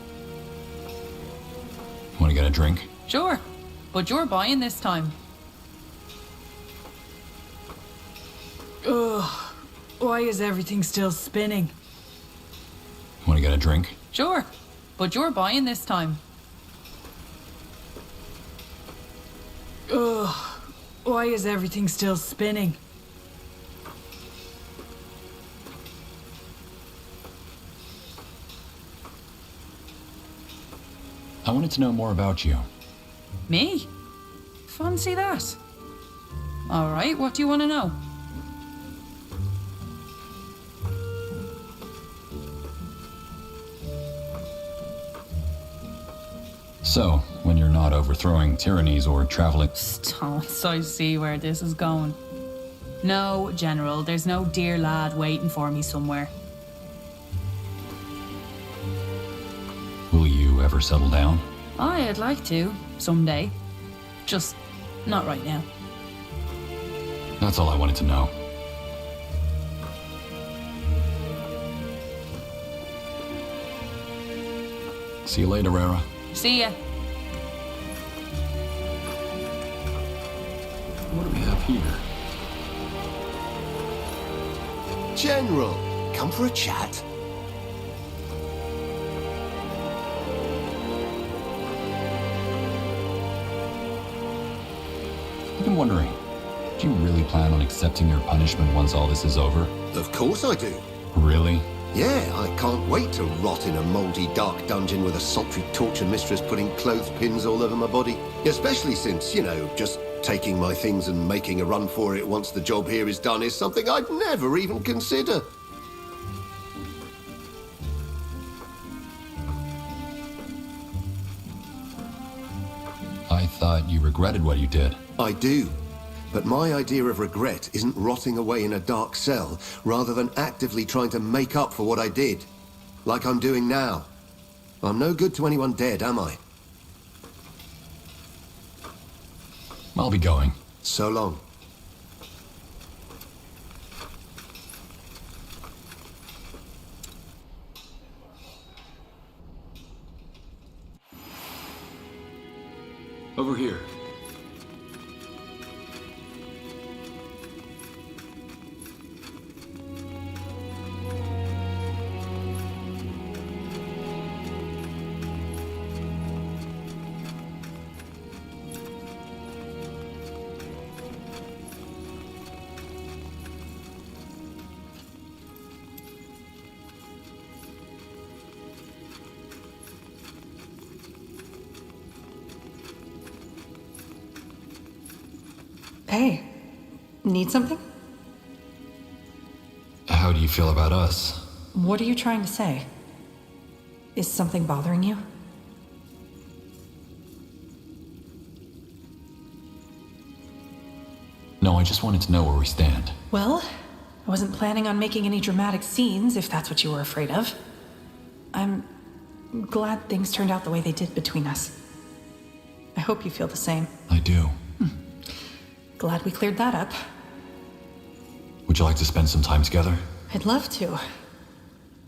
Want to get a drink? Sure, but you're buying this time. Ugh, why is everything still spinning? Want to get a drink? Sure, but you're buying this time. Ugh, why is everything still spinning? I wanted to know more about you. Me? Fancy that. All right, what do you want to know? So, when you're not overthrowing tyrannies or traveling... Stop, so I see where this is going. No, General, there's no dear lad waiting for me somewhere. Will you ever settle down? I'd like to, someday. Just not right now. That's all I wanted to know. See you later, Rara. See ya. What do we have here? General, come for a chat? I've been wondering, do you really plan on accepting your punishment once all this is over? Of course I do. Really? Yeah, I can't wait to rot in a mouldy, dark dungeon with a sultry torture mistress putting clothespins all over my body. Especially since, you know, just taking my things and making a run for it once the job here is done is something I'd never even consider. I thought you regretted what you did. I do. But my idea of regret isn't rotting away in a dark cell, rather than actively trying to make up for what I did. Like I'm doing now. I'm no good to anyone dead, am I? I'll be going. So long. Over here. Hey, need something? How do you feel about us? What are you trying to say? Is something bothering you? No, I just wanted to know where we stand. Well, I wasn't planning on making any dramatic scenes, if that's what you were afraid of. I'm glad things turned out the way they did between us. I hope you feel the same. I do. Glad we cleared that up. Would you like to spend some time together? I'd love to.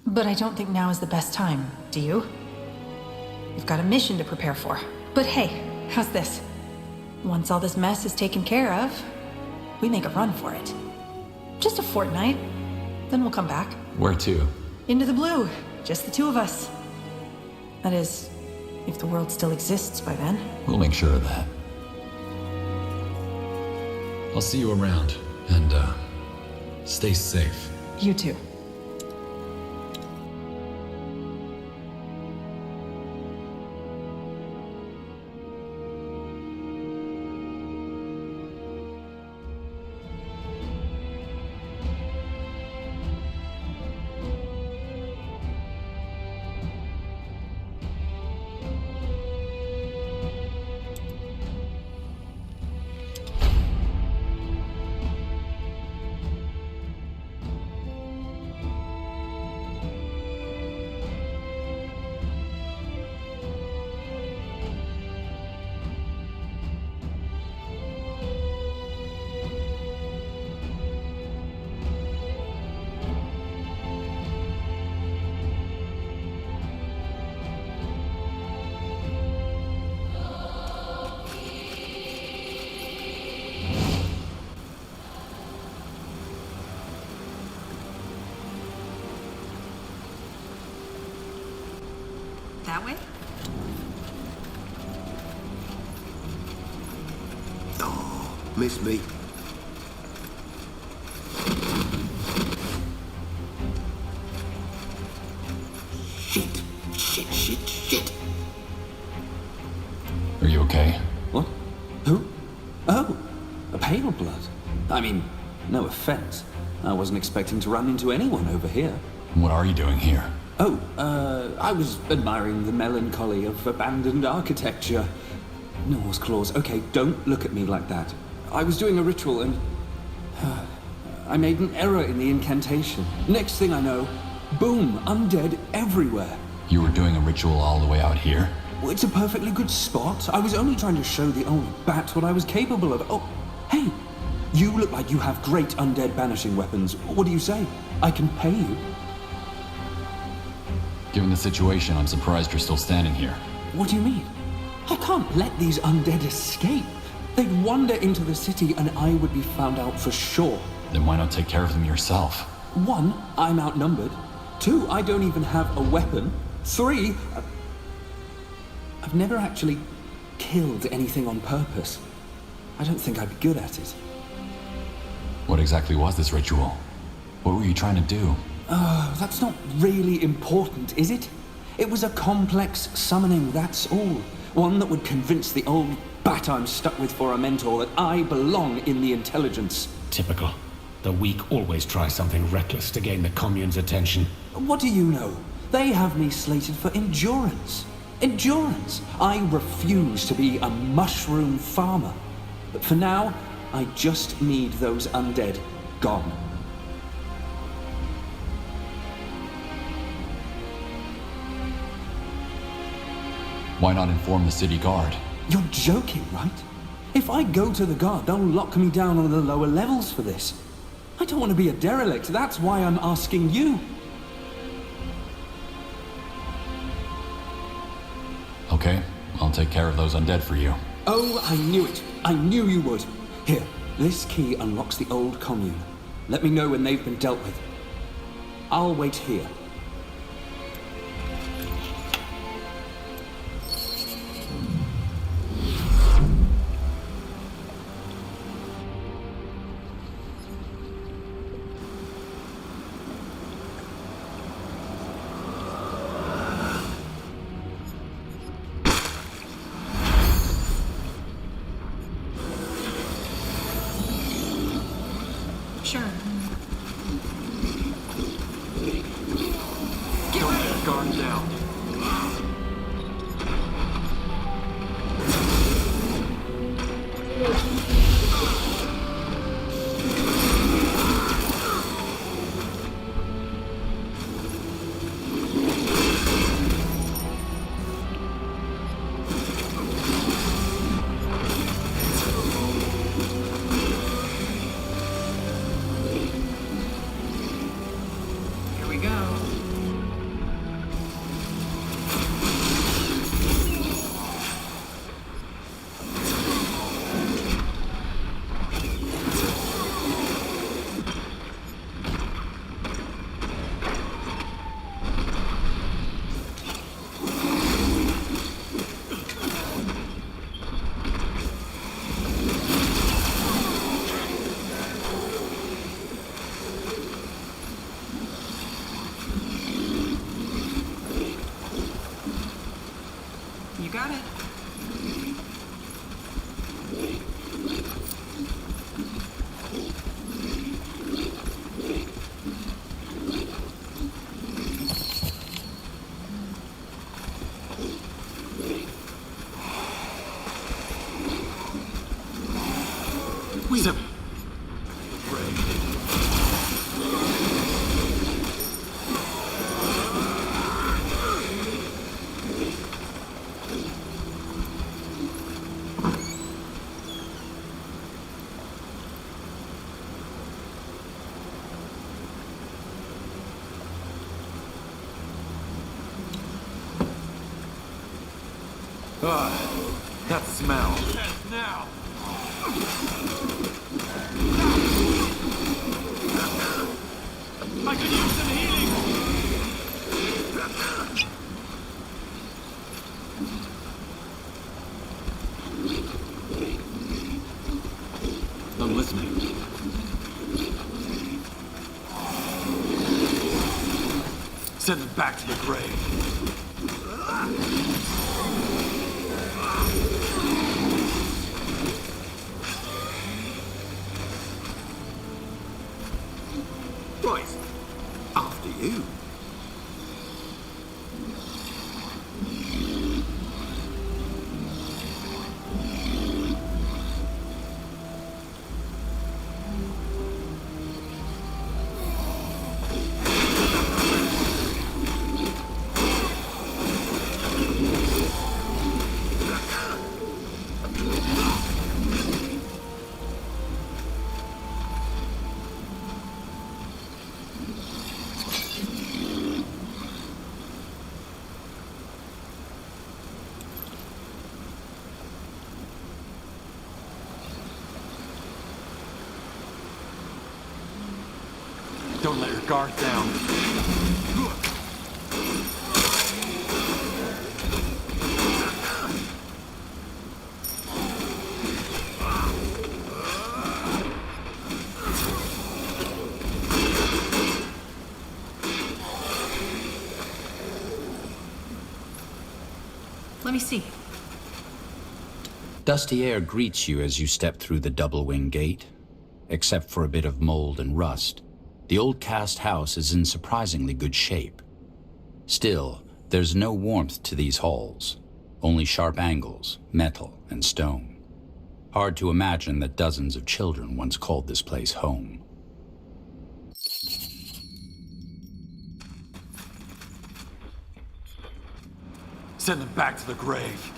But I don't think now is the best time, do you? We've got a mission to prepare for. But hey, how's this? Once all this mess is taken care of, we make a run for it. Just a fortnight, then we'll come back. Where to? Into the blue. Just the two of us. That is, if the world still exists by then. We'll make sure of that. I'll see you around, and, stay safe. You too. that way? Oh, miss me. Shit. Are you okay? What? Who? Oh, a pale blood. I mean, no offense. I wasn't expecting to run into anyone over here. What are you doing here? Oh, I was admiring the melancholy of abandoned architecture. Norse claws. Okay, don't look at me like that. I was doing a ritual and... I made an error in the incantation. Next thing I know, boom, undead everywhere. You were doing a ritual all the way out here? Well, it's a perfectly good spot. I was only trying to show the old bat what I was capable of. Oh, hey, you look like you have great undead banishing weapons. What do you say? I can pay you. Given the situation, I'm surprised you're still standing here. What do you mean? I can't let these undead escape. They'd wander into the city and I would be found out for sure. Then why not take care of them yourself? 1, I'm outnumbered. 2, I don't even have a weapon. 3, I've never actually killed anything on purpose. I don't think I'd be good at it. What exactly was this ritual? What were you trying to do? Oh, that's not really important, is it? It was a complex summoning, that's all. One that would convince the old bat I'm stuck with for a mentor that I belong in the intelligence. Typical. The weak always try something reckless to gain the commune's attention. What do you know? They have me slated for endurance. Endurance! I refuse to be a mushroom farmer. But for now, I just need those undead gone. Why not inform the city guard? You're joking, right? If I go to the guard, they'll lock me down on the lower levels for this. I don't want to be a derelict, that's why I'm asking you. Okay, I'll take care of those undead for you. Oh, I knew it. I knew you would. Here, this key unlocks the old commune. Let me know when they've been dealt with. I'll wait here. Sure. Guard down. Here we go. You got it. Wait a minute. That smell. Now. I could use some healing. listening. Send them back to the grave. Right. After you. Don't let your guard down. Let me see. Dusty air greets you as you step through the double-wing gate. Except for a bit of mold and rust, the old cast house is in surprisingly good shape. Still, there's no warmth to these halls, only sharp angles, metal, and stone. Hard to imagine that dozens of children once called this place home. Send them back to the grave.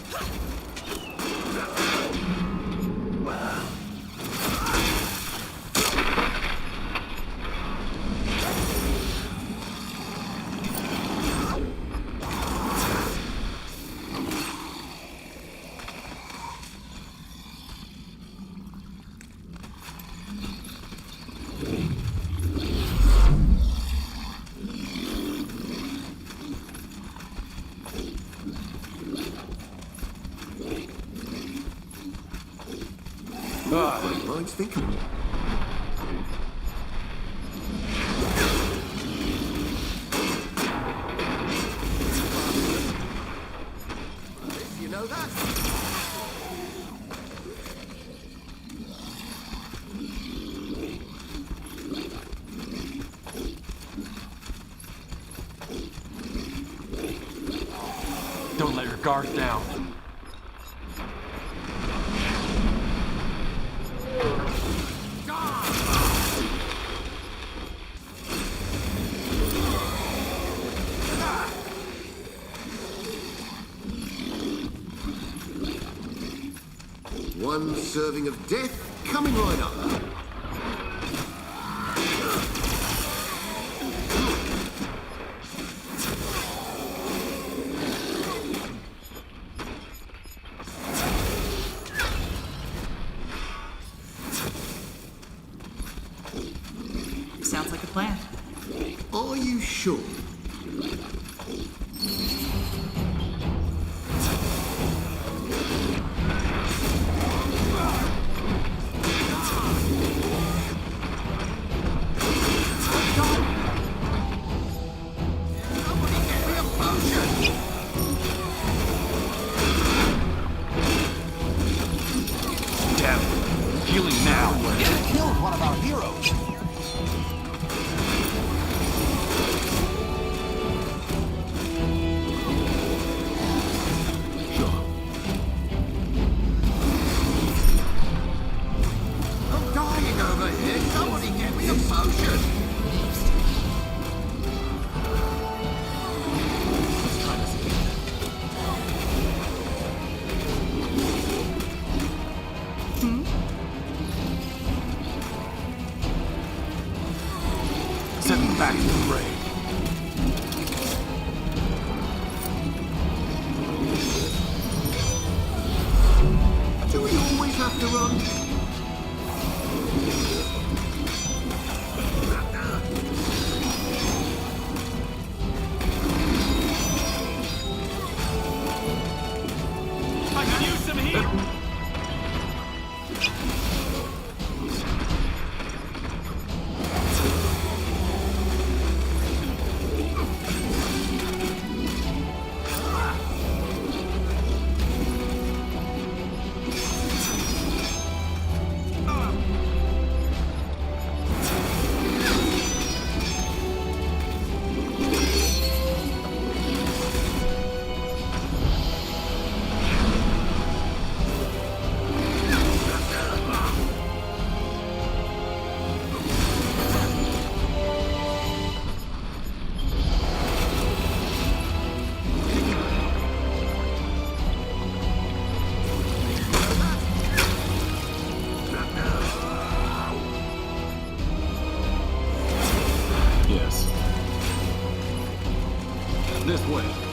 Mind's thinking. You know that? Don't let your guard down. One serving of death coming right up. Sounds like a plan. Are you sure? Healing now. You killed one of our heroes. Sure. I'm dying over here. Somebody get me a potion. Send them back to the grave. Do we always have to run? I can use some heat. way.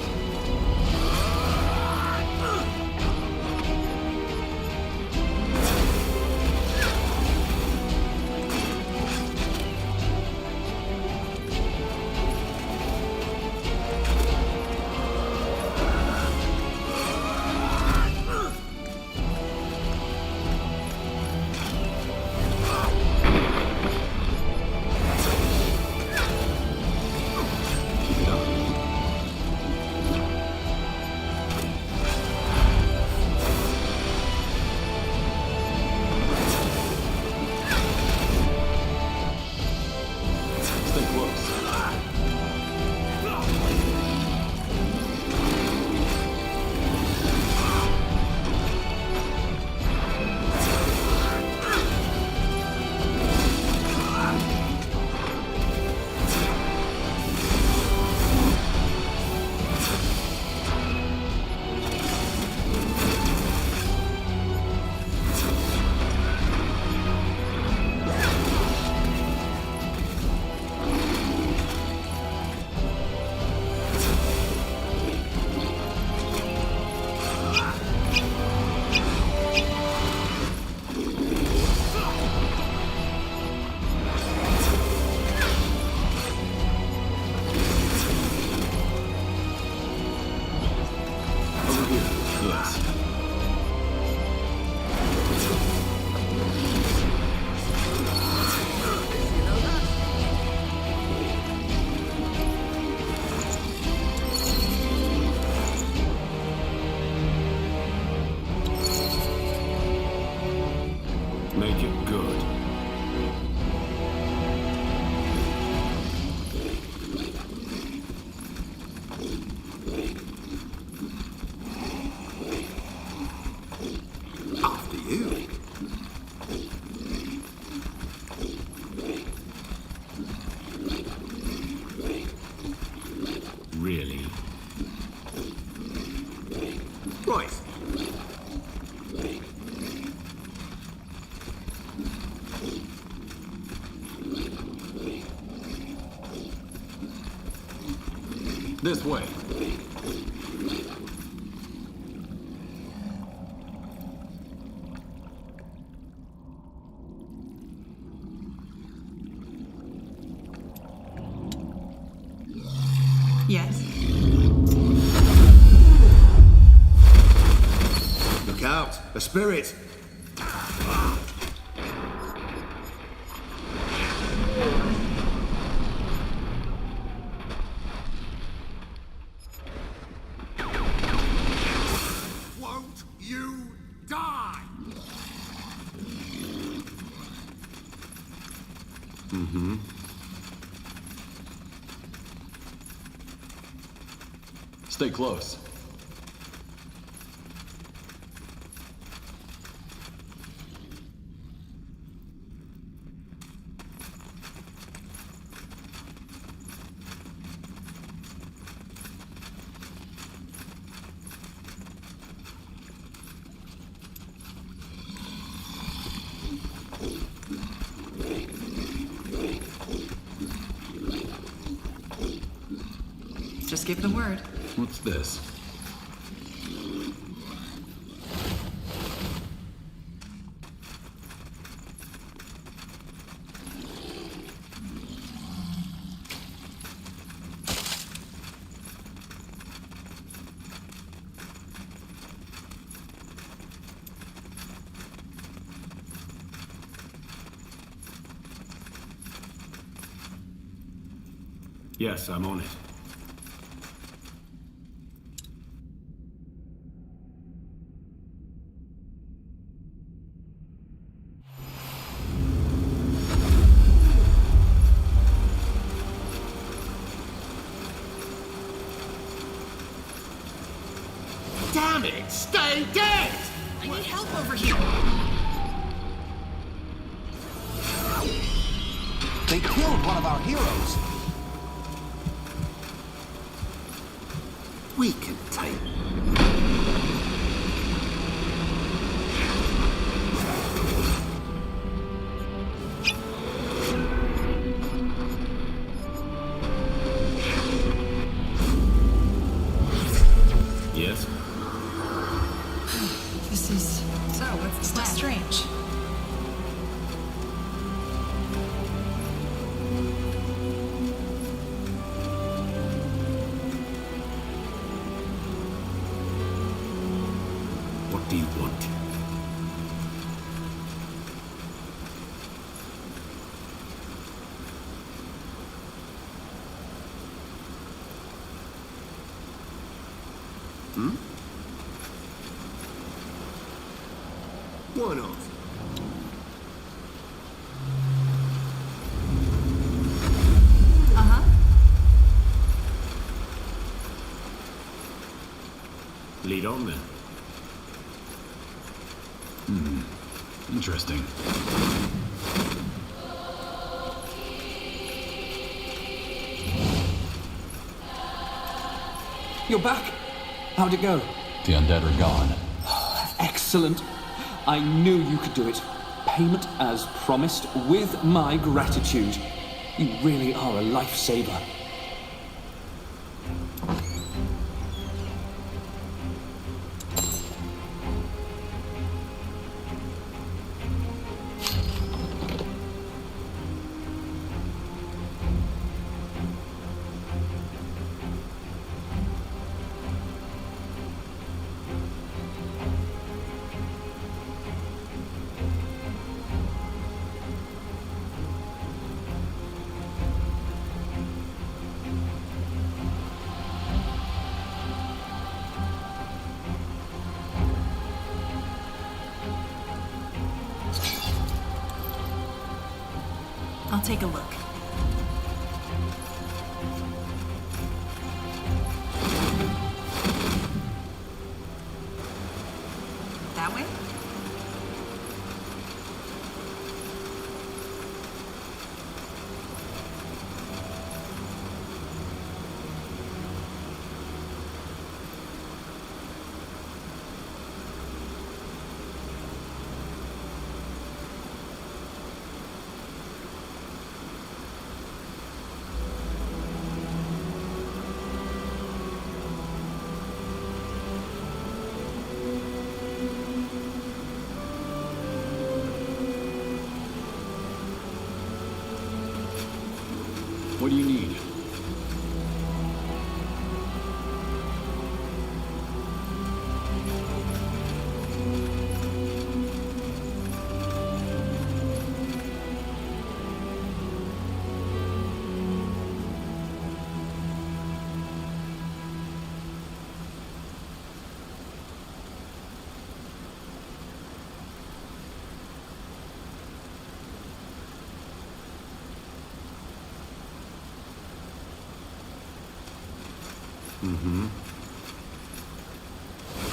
Make it good. After you. Really? Right. This way. Yes. Look out! A spirit! Won't you die? Mm-hmm. Stay close. Just give the word. What's this? Yes, I'm on it. Damn it! Stay dead! I need help over here. They killed one of our heroes. We can take. strange. What do you want? Why not? Uh-huh. Lead on then. Interesting. You're back. How'd it go? The undead are gone. Excellent. I knew you could do it. Payment as promised, with my gratitude. You really are a lifesaver. I'll take a look. That way? What do you need?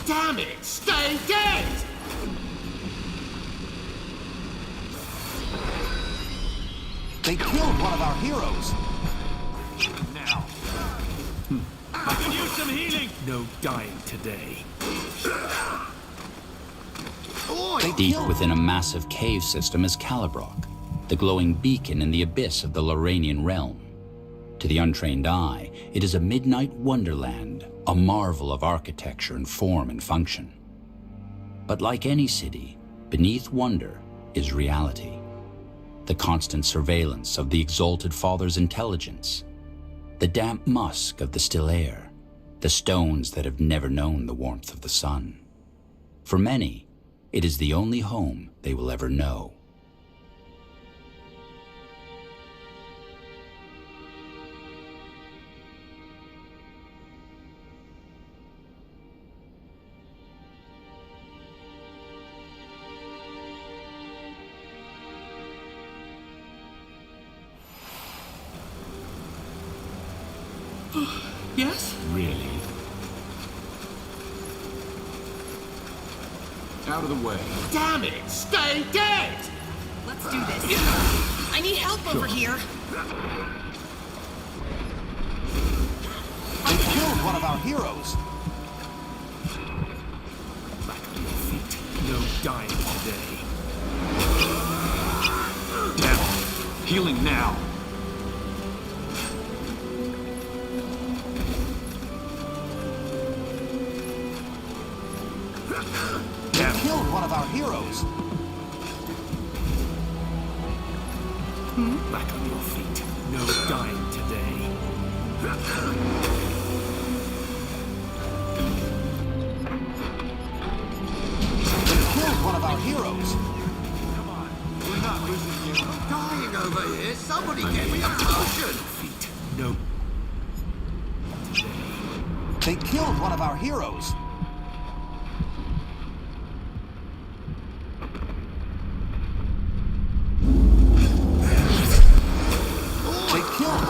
Damn it! Stay dead! They killed one of our heroes. Now. I could use some healing. No dying today. Deep within a massive cave system is Calibrok, the glowing beacon in the abyss of the Lorrainian realm. To the untrained eye, it is a midnight wonderland, a marvel of architecture and form and function. But like any city, beneath wonder is reality. The constant surveillance of the exalted Father's intelligence, the damp musk of the still air, the stones that have never known the warmth of the sun. For many, it is the only home they will ever know. Yes? Really? Out of the way. Damn it! Stay dead! Let's do this. I need help over here. They killed one of our heroes. Back on your feet. No dying today. Damn it. Healing now. They killed one of our heroes. Back on your feet. No dying today. They killed one of our heroes. Come on, we're not losing you. I'm dying over here. Somebody get me a potion. Feet. No. They killed one of our heroes.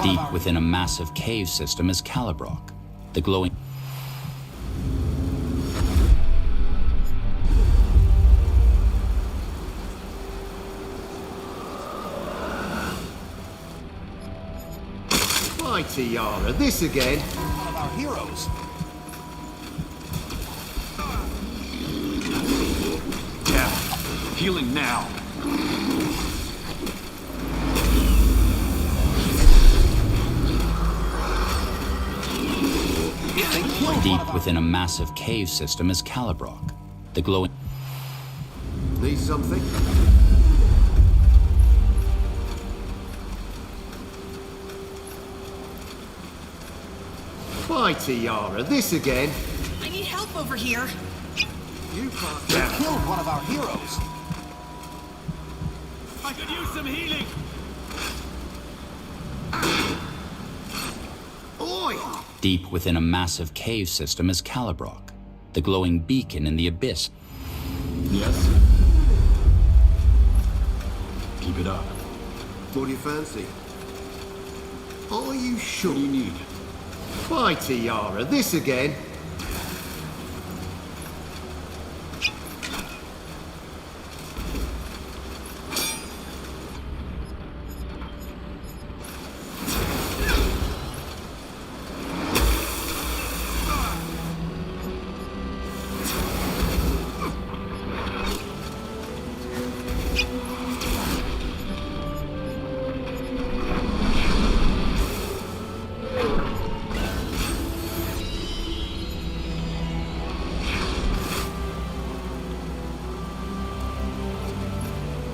Deep within a massive cave system is Calibrock, the glowing... Why, Tiara, this again? One of our heroes. Yeah, healing now. Deep within a massive cave system is Calibrock, the glowing... Need something? Why, Tiara, this again? I need help over here. You can't... They killed one of our heroes. I could use some healing. Oi! Deep within a massive cave system is Calibrock, the glowing beacon in the abyss. Yes? Keep it up. What do you fancy? Are you sure? What do you need? Why, Tiara, this again?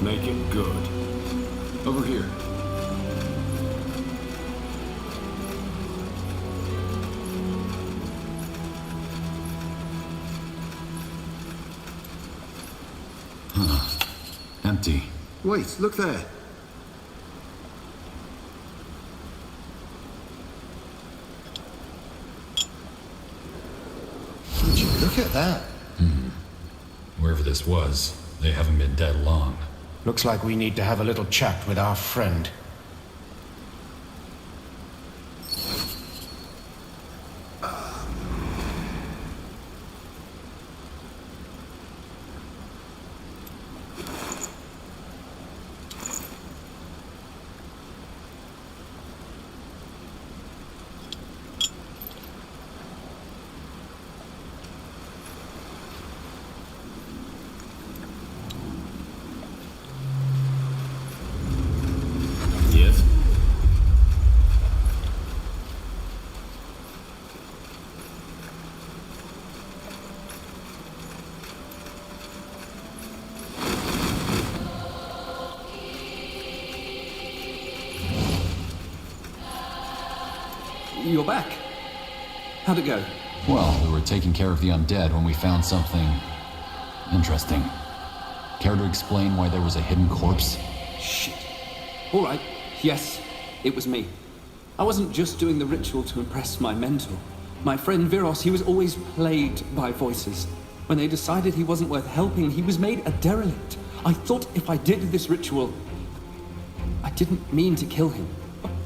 Make it good. Over here. Huh. Empty. Wait, look there. Would you look at that? Wherever this was, they haven't been dead long. Looks like we need to have a little chat with our friend. Yes? You're back. How'd it go? Well, we were taking care of the undead when we found something interesting. Care to explain why there was a hidden corpse? Shit. All right. Yes, it was me. I wasn't just doing the ritual to impress my mentor. My friend Viros, he was always plagued by voices. When they decided he wasn't worth helping, he was made a derelict. I thought if I did this ritual, I didn't mean to kill him.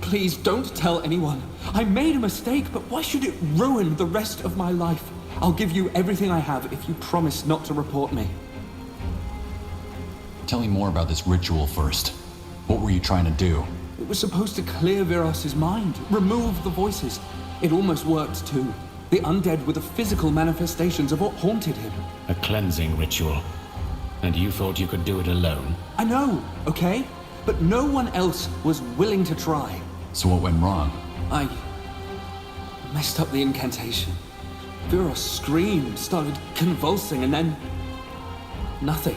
Please don't tell anyone. I made a mistake, but why should it ruin the rest of my life? I'll give you everything I have if you promise not to report me. Tell me more about this ritual first. What were you trying to do? It was supposed to clear Viros's mind, remove the voices. It almost worked too. The undead were the physical manifestations of what haunted him. A cleansing ritual. And you thought you could do it alone? I know, okay? But no one else was willing to try. So what went wrong? I messed up the incantation. Viros screamed, started convulsing, and then nothing.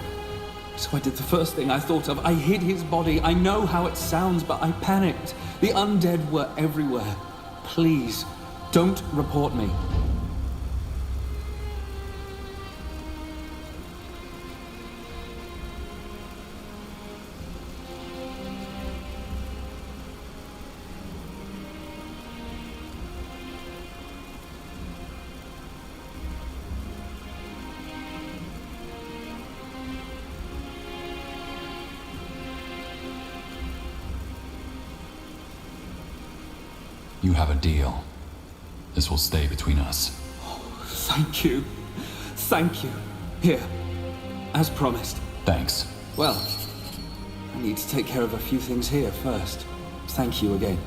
So I did the first thing I thought of. I hid his body. I know how it sounds, but I panicked. The undead were everywhere. Please, don't report me. You have a deal. This will stay between us. Thank you. Thank you. Here, as promised. Thanks. Well, I need to take care of a few things here first. Thank you again.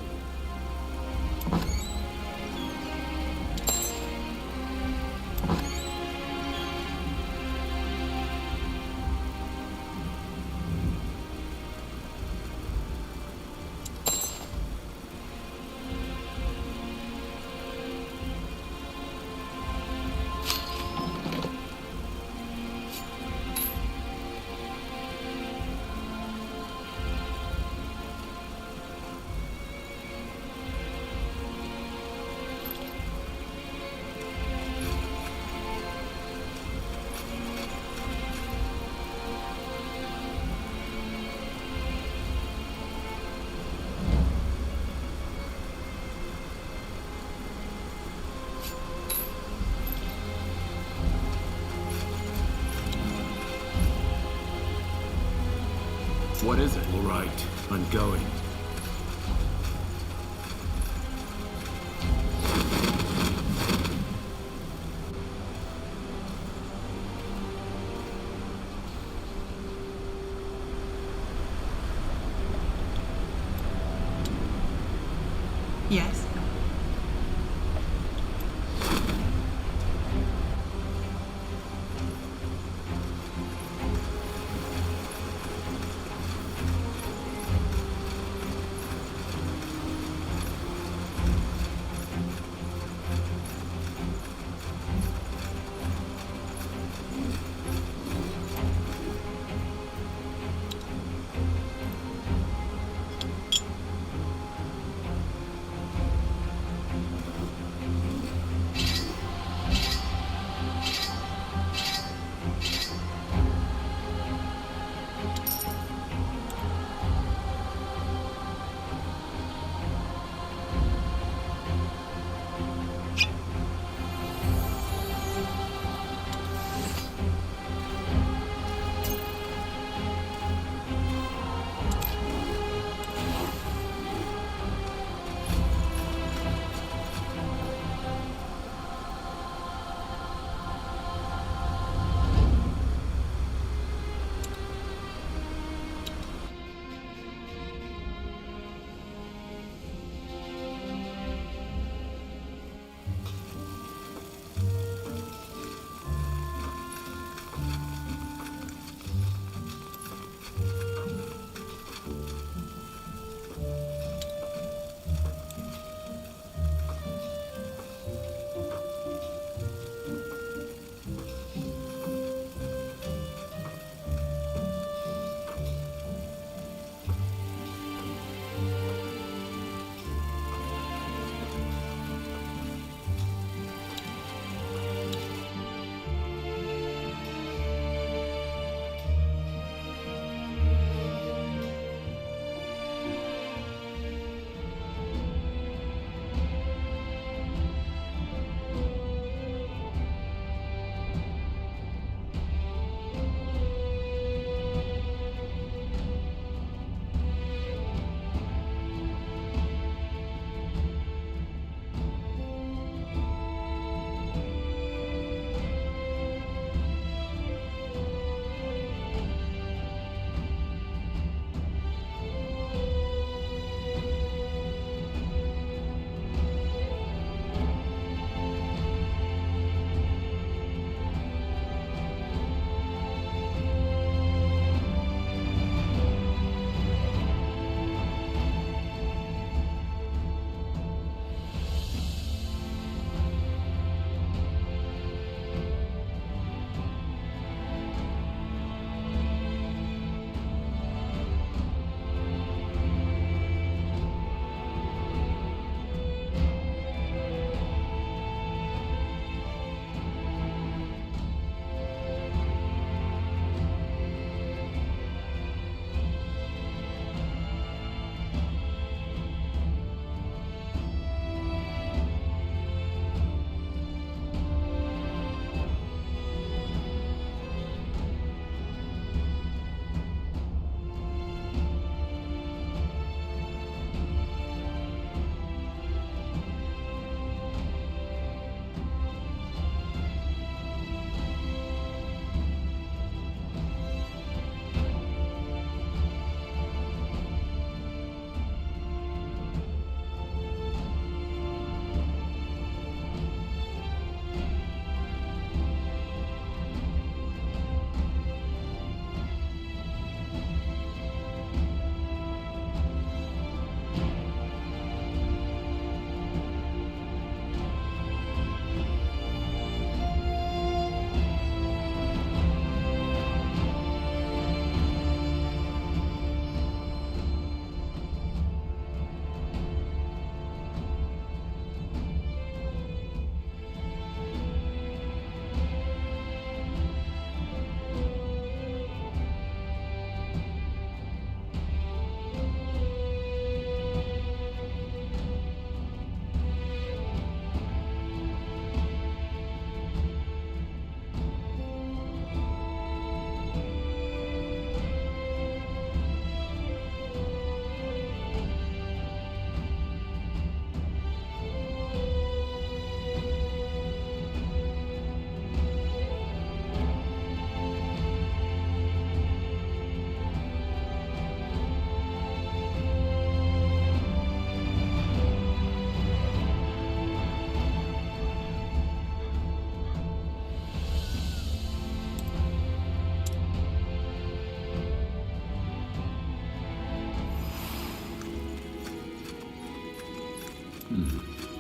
What is it? All right, I'm going. Yes.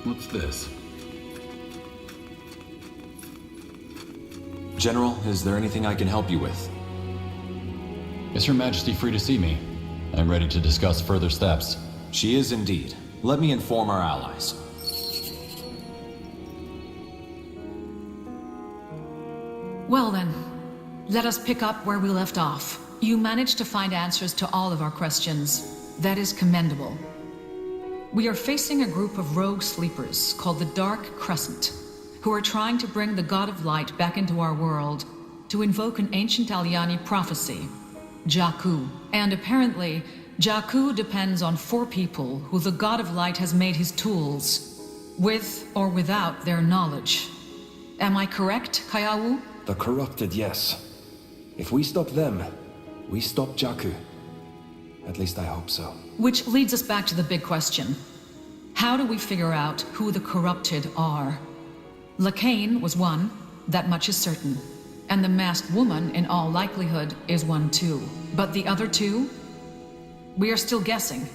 What's this? General, is there anything I can help you with? Is Her Majesty free to see me? I'm ready to discuss further steps. She is indeed. Let me inform our allies. Well then, let us pick up where we left off. You managed to find answers to all of our questions. That is commendable. We are facing a group of rogue sleepers called the Dark Crescent, who are trying to bring the God of Light back into our world to invoke an ancient Aliani prophecy, Jakku. And apparently, Jakku depends on 4 people who the God of Light has made his tools, with or without their knowledge. Am I correct, Kayawu? The corrupted, yes. If we stop them, we stop Jakku. At least I hope so. Which leads us back to the big question. How do we figure out who the corrupted are? Lacane was one, that much is certain. And the masked woman, in all likelihood, is one too. But the other 2? We are still guessing.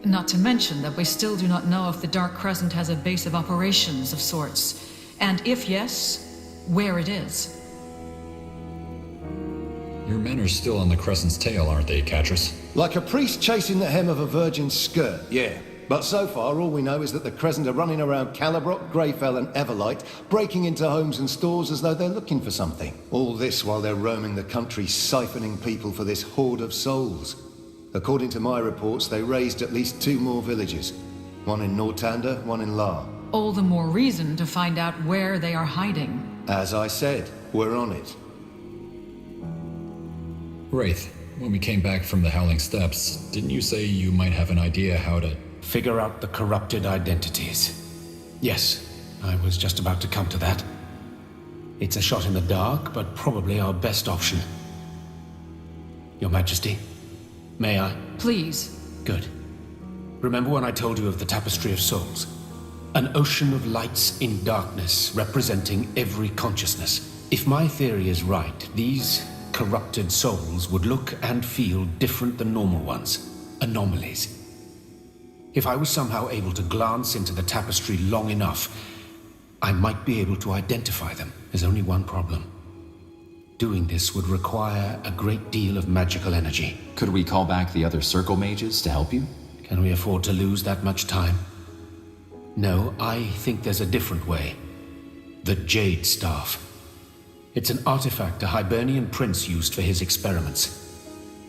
Not to mention that we still do not know if the Dark Crescent has a base of operations of sorts. And if yes, where it is. Your men are still on the Crescent's tail, aren't they, Catrus? Like a priest chasing the hem of a virgin's skirt, yeah. But so far, all we know is that the Crescent are running around Calibrock, Greyfell and Everlight, breaking into homes and stores as though they're looking for something. All this while they're roaming the country, siphoning people for this hoard of souls. According to my reports, they raised at least 2 more villages. One in Northander, one in La. All the more reason to find out where they are hiding. As I said, we're on it. Wraith, when we came back from the Howling Steps, didn't you say you might have an idea how to... Figure out the corrupted identities. Yes, I was just about to come to that. It's a shot in the dark, but probably our best option. Your Majesty, may I? Please. Good. Remember when I told you of the Tapestry of Souls? An ocean of lights in darkness, representing every consciousness. If my theory is right, these corrupted souls would look and feel different than normal ones. Anomalies. If I was somehow able to glance into the tapestry long enough, I might be able to identify them. There's only one problem. Doing this would require a great deal of magical energy. Could we call back the other Circle Mages to help you? Can we afford to lose that much time? No, I think there's a different way. The Jade Staff. It's an artifact a Hibernian prince used for his experiments.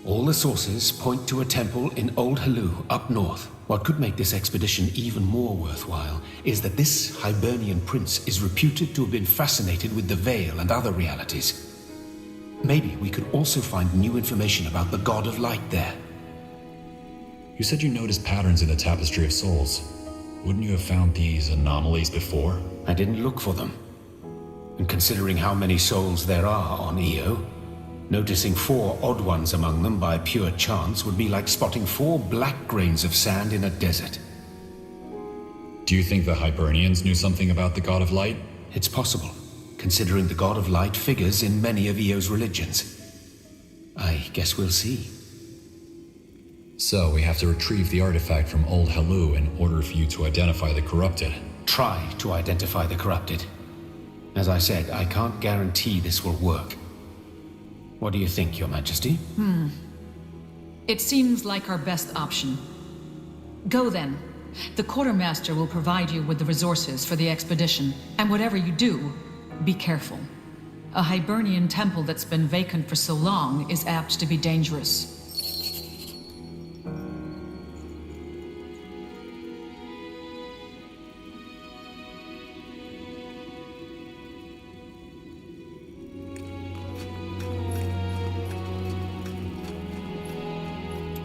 All the sources point to a temple in Old Hellu up north. What could make this expedition even more worthwhile is that this Hibernian prince is reputed to have been fascinated with the Veil and other realities. Maybe we could also find new information about the God of Light there. You said you noticed patterns in the Tapestry of Souls. Wouldn't you have found these anomalies before? I didn't look for them. And considering how many souls there are on Io, noticing 4 odd ones among them by pure chance would be like spotting 4 black grains of sand in a desert. Do you think the Hibernians knew something about the God of Light? It's possible, considering the God of Light figures in many of Io's religions. I guess we'll see. So we have to retrieve the artifact from Old Hellu in order for you to identify the corrupted. Try to identify the corrupted. As I said, I can't guarantee this will work. What do you think, Your Majesty? It seems like our best option. Go then. The Quartermaster will provide you with the resources for the expedition, and whatever you do, be careful. A Hibernian temple that's been vacant for so long is apt to be dangerous.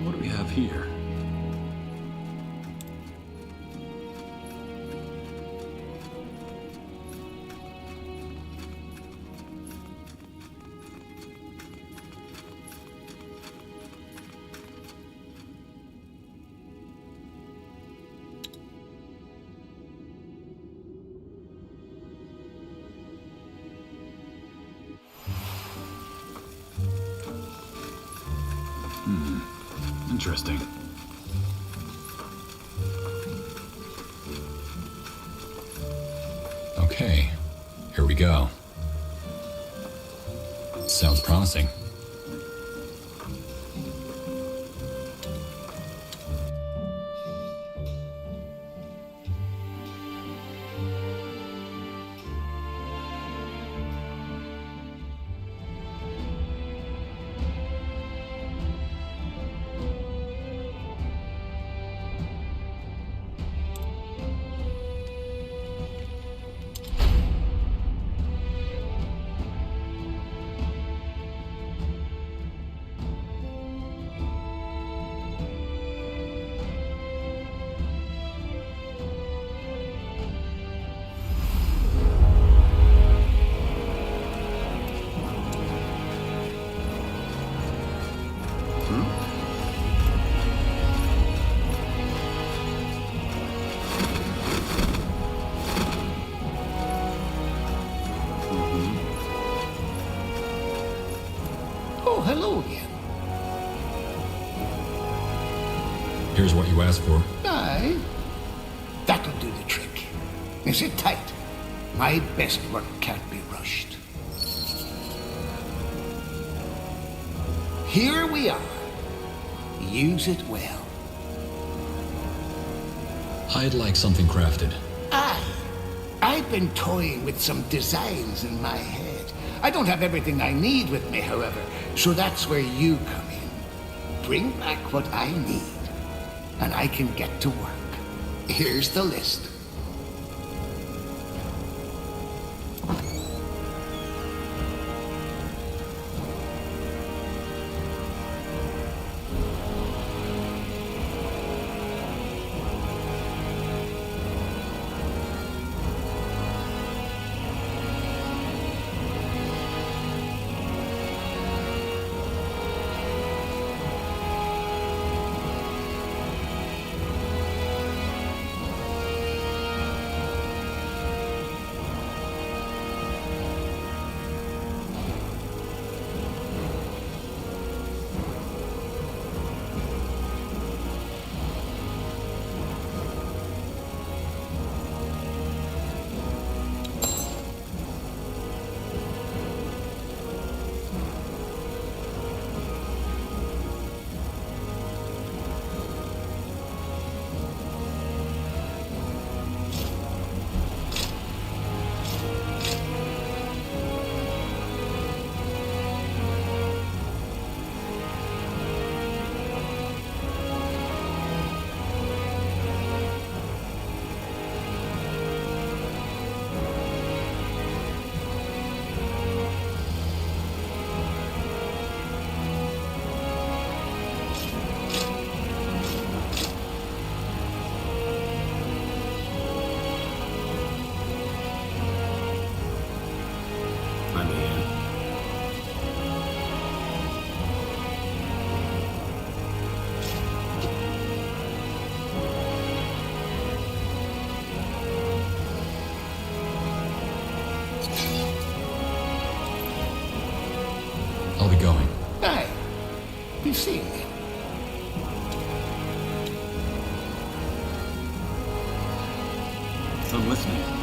What do we have here? Interesting. we go. Sounds promising. Oh, hello again. Here's what you asked for. Aye. That'll do the trick. Is it tight? My best work can't be rushed. Here we are. Use it well. I'd like something crafted. Aye. I've been toying with some designs in my head. I don't have everything I need with me, however, so that's where you come in. Bring back what I need, and I can get to work. Here's the list. I'll be going. Aye. We've seen them. I'm listening.